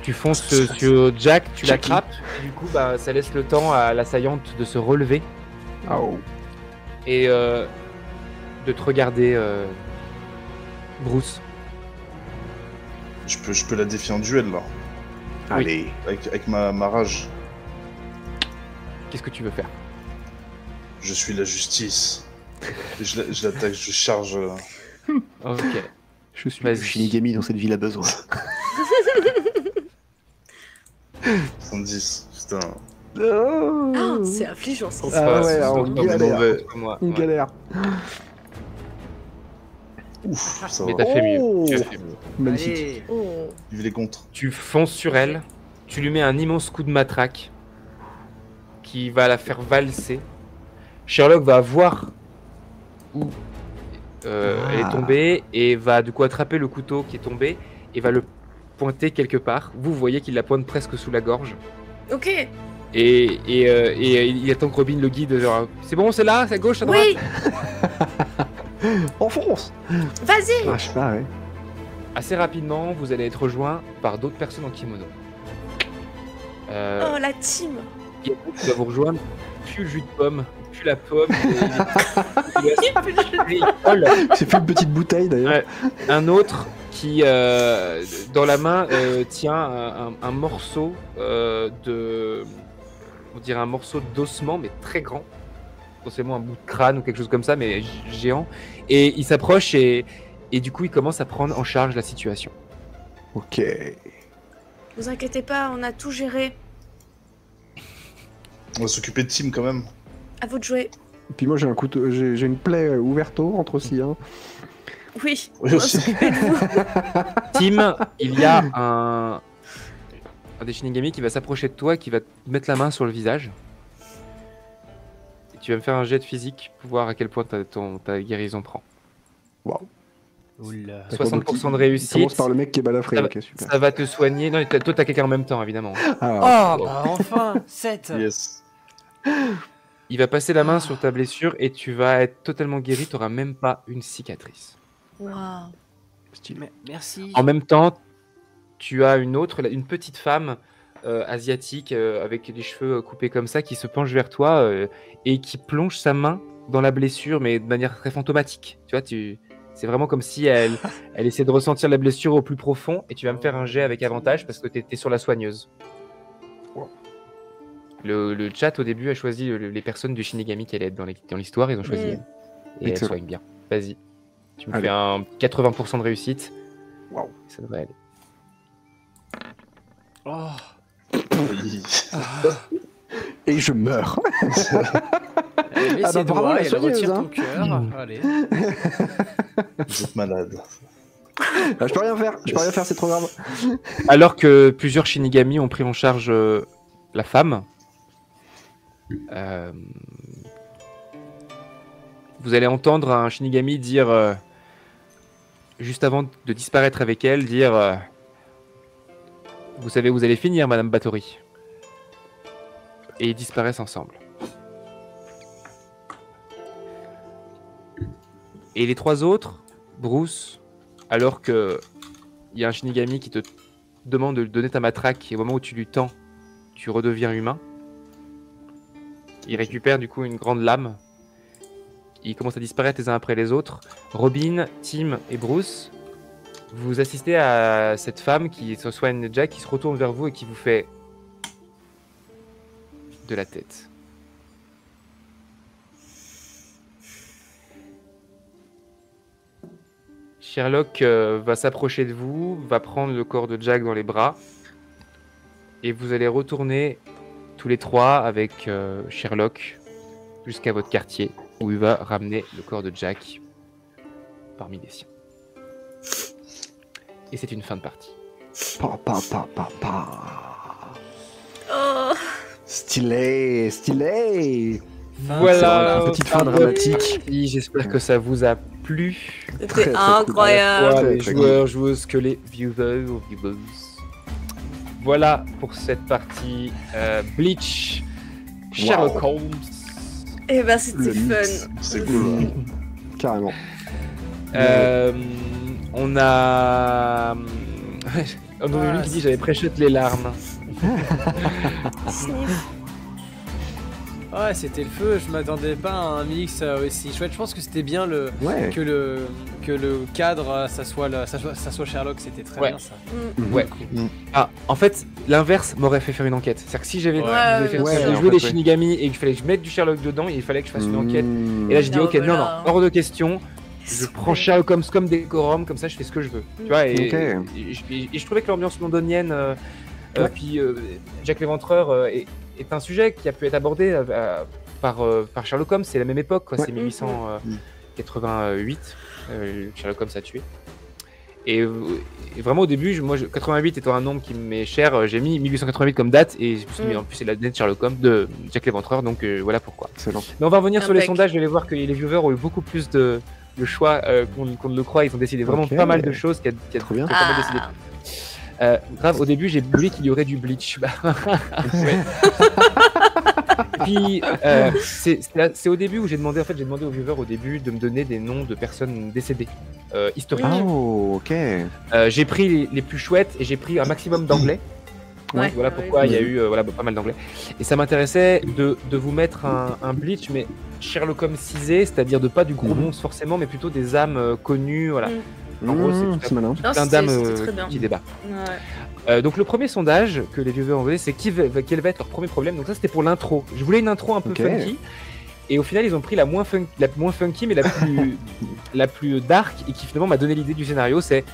Tu fonces sur Jack, tu l'attrapes, et du coup bah, ça laisse le temps à l'assaillante de se relever Oh. et de te regarder, Bruce. Je peux la défier en duel là, Allez. avec ma rage. Qu'est-ce que tu veux faire? Je suis la justice. Et je l'attaque, je charge. Ok. Je suis Vas-y. le Shinigami dont cette ville a besoin. 70, putain. Ah, c'est affligeant ça. Ah ouais, c'est on donc galère. mauvais pour moi. Une Ouais. galère. Ouf, ça Mais va. t'as fait mieux. Oh. Tu as fait mieux. Magnifique. Allez. Oh. Vive les contres. Tu fonces sur elle, tu lui mets un immense coup de matraque qui va la faire valser. Sherlock va voir où elle est tombée et va du coup attraper le couteau qui est tombé et va le pointer quelque part. Vous voyez qu'il la pointe presque sous la gorge. Ok. Et il attend que Robin le guide. Genre, c'est bon, c'est là, c'est à gauche, à droite. Oui. Enfonce. Vas-y. Ah, je sais pas, ouais. Assez rapidement, vous allez être rejoint par d'autres personnes en kimono. Oh la team. Il y a d'autres qui va vous rejoindre. Plus le jus de pomme, plus la pomme. Il colle. C'est fait une petite bouteille d'ailleurs. Ouais. Un autre qui, dans la main, tient un morceau de. On dirait un morceau d'ossement, mais très grand. Potentiellement un bout de crâne ou quelque chose comme ça, mais géant. Et il s'approche et du coup, il commence à prendre en charge la situation. Ok. Vous inquiétez pas, on a tout géré. On va s'occuper de Tim quand même. À vous de jouer. Et puis moi j'ai un couteau, j'ai une plaie ouverte entre aussi. Hein. Oui. Oui, on va aussi. s'occuper de vous. Tim, il y a un des Shinigami qui va s'approcher de toi et qui va te mettre la main sur le visage. Et tu vas me faire un jet de physique pour voir à quel point ta guérison prend. Waouh. Oula. D'accord, 60% de donc, il réussite. commence par le mec qui est balafré. Ça va- Ok, super. Ça va te soigner. Non, toi t'as quelqu'un en même temps, évidemment. Ah, Oh, bah enfin 7. Yes. Il va passer la main sur ta blessure et tu vas être totalement guéri. Tu n'auras même pas une cicatrice. Waouh. Merci. En même temps, tu as une petite femme asiatique avec les cheveux coupés comme ça qui se penche vers toi et qui plonge sa main dans la blessure, mais de manière très fantomatique. Tu vois, c'est vraiment comme si elle essaie de ressentir la blessure au plus profond et tu vas me faire un jet avec avantage parce que tu étais sur la soigneuse. Le chat au début a choisi les personnes du Shinigami qui allaient être dans l'histoire, ils ont choisi elle. Et elle Excellent. soigne bien. Vas-y. Tu me Allez. fais un 80% de réussite. Waouh. Ça devrait aller. Oh. Oui. Et je meurs. Allez, Ah bah, ses bravo, doigts, la elle soigneuse, retire hein. ton cœur. Allez. Vous êtes malade. Ah, je peux rien faire. Je peux rien faire, c'est trop grave. Alors que plusieurs Shinigami ont pris en charge la femme, vous allez entendre un Shinigami dire, juste avant de disparaître avec elle, dire vous savez où vous allez finir, Madame Bathory. Et ils disparaissent ensemble. Et les trois autres, Bruce, alors que il y a un Shinigami qui te demande de lui donner ta matraque et au moment où tu lui tends, tu redeviens humain. Il récupère du coup une grande lame. Ils commencent à disparaître les uns après les autres. Robin, Tim et Bruce, vous assistez à cette femme qui se soigne Jack, qui se retourne vers vous et qui vous fait de la tête. Sherlock va s'approcher de vous, va prendre le corps de Jack dans les bras et vous allez retourner tous les trois avec Sherlock jusqu'à votre quartier où il va ramener le corps de Jack parmi les siens. Et c'est une fin de partie. Pa, pa, pa, pa, pa. Oh. Stylé, stylé. Voilà, Une petite fin dramatique. J'espère que ça vous a plu. Très, C'était très cool. incroyable. Soit Très, les très joueurs, joueuses que les viewers. Voilà pour cette partie Bleach, Sherlock Holmes. Eh ben c'était Le fun. mix. C'est cool. Carrément. On a. On a une qui dit j'avais pré-shot les larmes. Sniff. Ouais, c'était le feu. Je m'attendais pas à un mix aussi chouette. Je pense que c'était bien Ouais. que le cadre, ça soit Sherlock. C'était très Ouais. bien ça. Mhm. Ouais. Ah, en fait, l'inverse m'aurait fait faire une enquête. C'est-à-dire que si j'avais Ouais, joué des Shinigami et qu'il fallait que je mette du Sherlock dedans, il fallait que je fasse une enquête. Et là, je dis, Non, ok, non, voilà. non, hors de question. Je prends Sherlock Holmes comme décorum, comme ça je fais ce que je veux. Tu vois, et, Ok. et je trouvais que l'ambiance londonienne, Ouais. puis Jack l'Éventreur est un sujet qui a pu être abordé par Sherlock Holmes, c'est la même époque, quoi, Ouais. c'est 1800. 88. Sherlock Holmes a tué. Et vraiment au début, 88 étant un nombre qui m'est cher, j'ai mis 1888 comme date et je me suis dit, en plus c'est la date de Sherlock Holmes, de Jack l'Éventreur, donc voilà pourquoi. Excellent. Mais on va revenir sur les Impec. sondages, vous allez voir que les viewers ont eu beaucoup plus de choix qu'on ne le croit, ils ont décidé vraiment Ok. pas mal de choses qui a Trop bien. pas mal décidé. Grave, au début j'ai voulu qu'il y aurait du bleach. Ouais. Puis c'est au début où j'ai demandé aux viewers au début de me donner des noms de personnes décédées historiques. Oh, ok. J'ai pris les plus chouettes et j'ai pris un maximum d'anglais. Ouais. Voilà pourquoi il y a eu pas mal d'anglais. Et ça m'intéressait de vous mettre un bleach, mais Sherlock Holmes cisé, c'est-à-dire de pas du gros monstre forcément, mais plutôt des âmes connues. Voilà. En gros, c'est c'est malin. Non, plein c'était d'âmes très bien. qui débattent. Ouais. Donc le premier sondage que les viewers ont envoyé, c'est quel va être leur premier problème. Donc ça c'était pour l'intro. Je voulais une intro un peu Ok. funky. Et au final ils ont pris la moins funky mais la plus dark et qui finalement m'a donné l'idée du scénario. C'est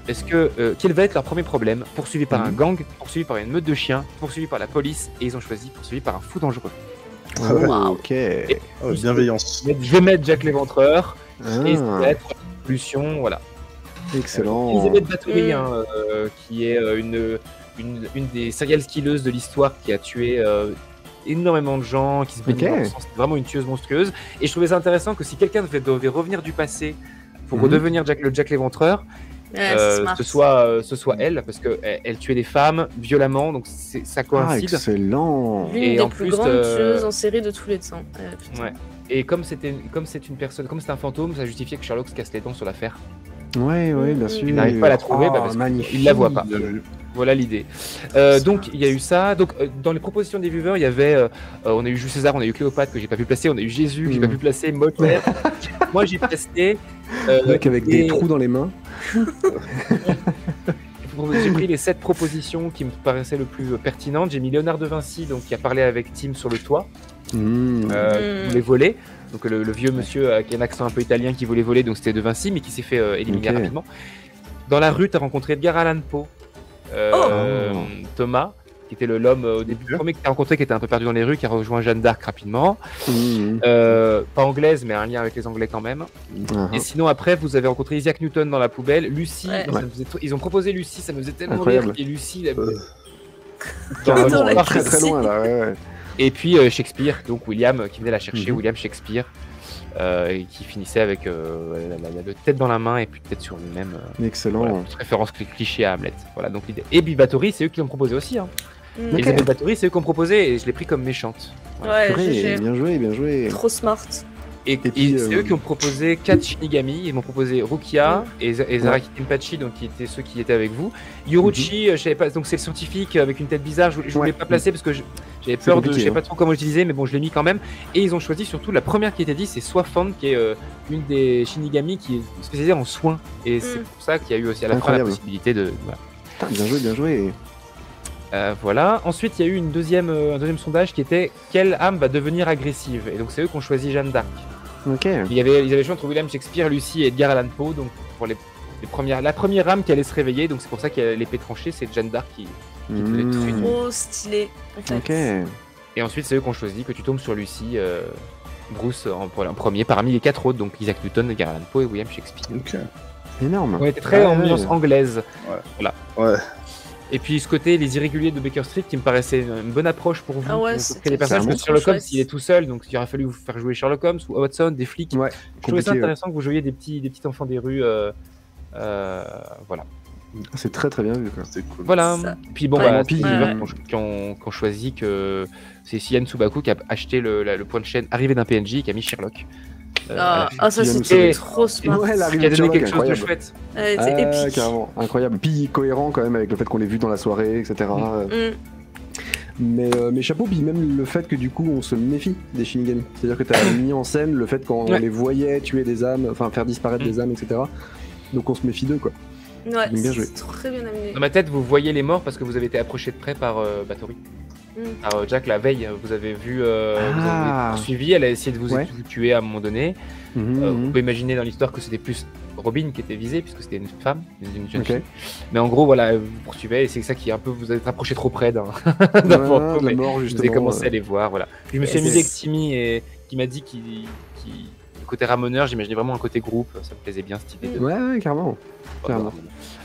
est-ce que quel va être leur premier problème, poursuivi par un gang, poursuivi par une meute de chiens, poursuivi par la police, et ils ont choisi poursuivi par un fou dangereux. Oh, ok. Oh, bienveillance. Je vais mettre Jack l'Éventreur et ça va Ah, être la solution, voilà. excellent. Elisabeth Bathory, qui est une des serial killeuses de l'histoire, qui a tué énormément de gens, qui se baignait dans le sang. C'était vraiment une tueuse monstrueuse. Et je trouvais ça intéressant que si quelqu'un devait revenir du passé pour redevenir le Jack l'Éventreur, Ouais, c'est smart. ce soit elle, parce qu'elle tuait des femmes violemment, donc ça Ah, coïncide. excellent. L'une Et des en plus plus, grandes tueuses en série de tous les temps. Putain. Ouais. Et comme c'est une personne, comme c'est un fantôme, ça justifiait que Sherlock se casse les dents sur l'affaire. Ouais, bien sûr. Il n'arrive pas à la trouver, parce qu'il la voit pas. Voilà l'idée. Donc il y a eu ça. Donc dans les propositions des viewers, il y avait, on a eu Jules César, on a eu Cléopâtre que j'ai pas pu placer, on a eu Jésus que j'ai pas pu placer, Molière. Moi j'ai placé. Mec avec des trous dans les mains. J'ai pris les 7 propositions qui me paraissaient le plus pertinentes. J'ai mis Léonard de Vinci, donc qui a parlé avec Tim sur le toit, qui voulait voler. Donc le vieux monsieur qui a un accent un peu italien qui voulait voler, donc c'était de Vinci, mais qui s'est fait éliminer rapidement. Dans la rue, tu as rencontré Edgar Allan Poe, Thomas, qui était l'homme au début, le premier que tu as rencontré, qui était un peu perdu dans les rues, qui a rejoint Jeanne d'Arc rapidement. Pas anglaise, mais un lien avec les Anglais quand même. Et sinon, après, vous avez rencontré Isaac Newton dans la poubelle, Lucie. Ouais. Ils ont proposé Lucie, ça me faisait tellement Incroyable. rire. Et Lucie, Dans la très très loin là, ouais. et puis Shakespeare, donc William qui venait la chercher, William Shakespeare, et qui finissait avec la tête dans la main et puis tête sur lui-même. Excellent. Voilà, petite référence cliché à Hamlet. Voilà, donc l'idée. Et puis Bathory, c'est eux qui l'ont proposé aussi. Hein. Ok. Elisabeth Bathory, c'est eux qui ont proposé et je l'ai pris comme méchante. Ouais, Purée, GG. bien joué, bien joué. Trop smart. Et puis, c'est eux qui ont proposé 4 Shinigami. Ils m'ont proposé Rukia et Zaraki Tenpachi, donc qui étaient ceux qui étaient avec vous. Yoruchi, je savais pas, donc c'est le scientifique avec une tête bizarre. Je voulais pas placer parce que j'avais peur de, je savais pas trop comment l'utiliser, mais bon, je l'ai mis quand même. Et ils ont choisi surtout la première qui était dit, c'est Swafand, qui est une des Shinigami qui est spécialisée en soins. Et c'est pour ça qu'il y a eu aussi à la fin la possibilité de. Voilà. Putain, bien joué, bien joué. Voilà. Ensuite, il y a eu un deuxième sondage qui était quelle âme va devenir agressive. Et donc c'est eux qui ont choisi Jeanne d'Arc. Ok. Ils avaient le choix entre William Shakespeare, Lucie et Edgar Allan Poe. Donc pour la première âme qui allait se réveiller. Donc c'est pour ça qu'il y a l'épée tranchée, c'est Jeanne d'Arc qui faisait tout de suite. Trop stylé. En fait. Ok. Et ensuite c'est eux qui ont choisi que tu tombes sur Lucie, Bruce en premier parmi les 4 autres. Donc Isaac Newton, Edgar Allan Poe et William Shakespeare. Ok. Énorme. On était très en ambiance anglaise. Ouais. Voilà. Ouais. Et puis ce côté, les irréguliers de Baker Street qui me paraissait une bonne approche pour vous. Ah ouais, pour c'était les personnages, vraiment parce que Sherlock Holmes, chouette. il est tout seul, donc il aurait fallu vous faire jouer Sherlock Holmes ou Watson, des flics. Ouais. Je trouvais ça compliqué, intéressant que vous jouiez des petits enfants des rues. Voilà. C'est très très bien vu quoi. C'était cool. Voilà. Ça. Puis bon, Ouais, voilà, puis, c'est les viewers qui ont choisi que c'est Sian Tsubaku qui a acheté le point de chaîne arrivé d'un PNJ et qui a mis Sherlock. Ah, ça Qui vient nous c'était sauver. trop smart. Ouais, qui l'arrivée a de donné Sherlock, quelque chose de incroyable. chouette. Ouais, c'est épique. Carrément, incroyable. Puis cohérent quand même avec le fait qu'on l'ait vu dans la soirée, etc. Mais chapeau, puis même le fait que du coup on se méfie des Shinigami. C'est-à-dire que tu as mis en scène le fait qu'on les voyait tuer des âmes, enfin faire disparaître des âmes, etc. Donc on se méfie d'eux quoi. Ouais, Bien joué. c'est très bien amené. Dans ma tête, vous voyez les morts parce que vous avez été approché de près par Bathory. Par Jack la veille, vous avez vu, vous avez poursuivi, elle a essayé de vous tuer à un moment donné. Vous pouvez imaginer dans l'histoire que c'était plus Robin qui était visée puisque c'était une femme, une jeune fille. Mais en gros, voilà, vous poursuivez et c'est ça qui est un peu, vous êtes approché trop près d'un fantôme. La mort Vous justement. avez commencé à les voir, voilà. Je me suis amusé avec Timmy et qui m'a dit qu'il côté ramoneur, j'imaginais vraiment un côté groupe, ça me plaisait bien cette idée. Ouais, carrément. Carrément.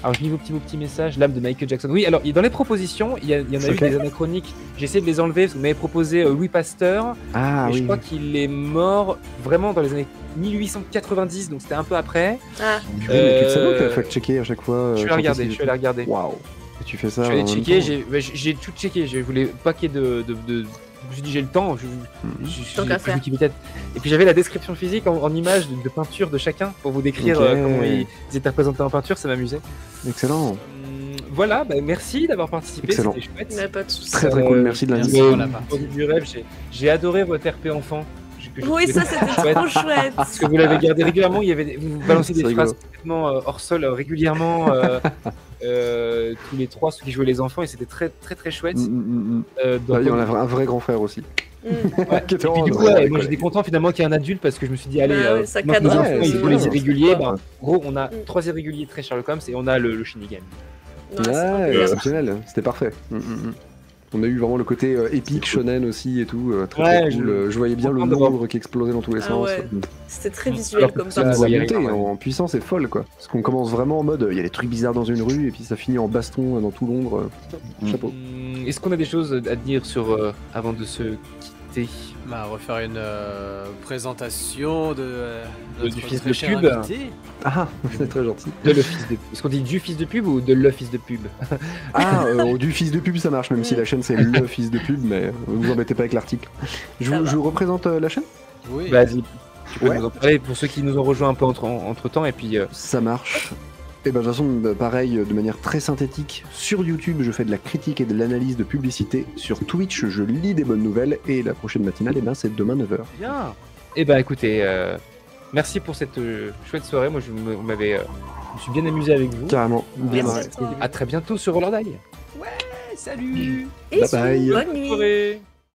Alors je lis vos petits messages, l'âme de Michael Jackson. Oui, alors dans les propositions, il y en a eu des anachroniques. J'ai essayé de les enlever parce que vous m'avez proposé Louis Pasteur. Ah et oui. je crois qu'il est mort vraiment dans les années 1890, donc c'était un peu après. Ah, Oui, mais tu te savais que tu fact-checker à chaque fois. Je suis allé regarder. Waouh. Et tu fais ça. Je suis allé en même checker, temps. j'ai tout checké. Je voulais pas qu'il y ait de. Je me suis dit, j'ai le temps. Tant qu'à faire. Et puis j'avais la description physique en images de peinture de chacun pour vous décrire Ok. comment ils étaient représentés en peinture, ça m'amusait. Excellent. Voilà, merci d'avoir participé, Excellent. c'était chouette. mais pas de soucis. Très cool, merci de l'inviter. Merci. Mais, Voilà, pas. pour du rêve, j'ai adoré votre RP enfant. Que je Oui, trouvais ça c'était trop chouette. Parce que vous l'avez gardé régulièrement, vous balancez des C'est phrases rigolo. complètement hors sol régulièrement, tous les trois, ceux qui jouaient les enfants, et c'était très chouette. Il y en a un vrai grand frère aussi. Ouais. Qui était Et puis en- du coup, ouais, moi j'étais content finalement qu'il y ait un adulte parce que je me suis dit, allez, Bah ouais, ça maintenant que nos cadre. enfants, Ouais, ils c'est jouent les bien. irréguliers, Ouais. en gros, on a 3 irréguliers très Sherlock Holmes et on a le Shinigami. Non, c'est Ouais, incroyable. exceptionnel, c'était parfait. On a eu vraiment le côté épique, shonen aussi et tout, très Ouais, cool. Je voyais bien le content d'avoir- nombre qui explosait dans tous les Ah sons. ouais. C'était très visuel Alors que comme ça, Ça ça. nous a Ouais, monté ouais. en puissance et folle quoi. Parce qu'on commence vraiment en mode il y a des trucs bizarres dans une rue et puis ça finit en baston dans tout Londres. Chapeau. Est-ce qu'on a des choses à dire sur avant de se quitter? Bah, refaire une présentation de notre du fils très de cher pub. invité. Ah, c'est très gentil. De le fils de. Est-ce qu'on dit du fils de pub ou de le fils de pub? Ah, du fils de pub ça marche, même si la chaîne c'est le fils de pub, mais vous embêtez pas avec l'article. Je Ça vous, va. je vous représente la chaîne. Oui. Vas-y, tu peux Ouais. nous en parler pour ceux qui nous ont rejoints un peu entre temps et puis. Ça marche. Et ben de toute façon, pareil, de manière très synthétique, sur YouTube, je fais de la critique et de l'analyse de publicité. Sur Twitch, je lis des bonnes nouvelles. Et la prochaine matinale, et ben, c'est demain 9h. Bien. Eh ben écoutez, merci pour cette chouette soirée. Moi, je me suis bien amusé avec vous. Carrément. Bien Merci marré. à toi. À très bientôt sur Roller Die. Salut. Et Bye bye. bonne nuit. Bonne soirée.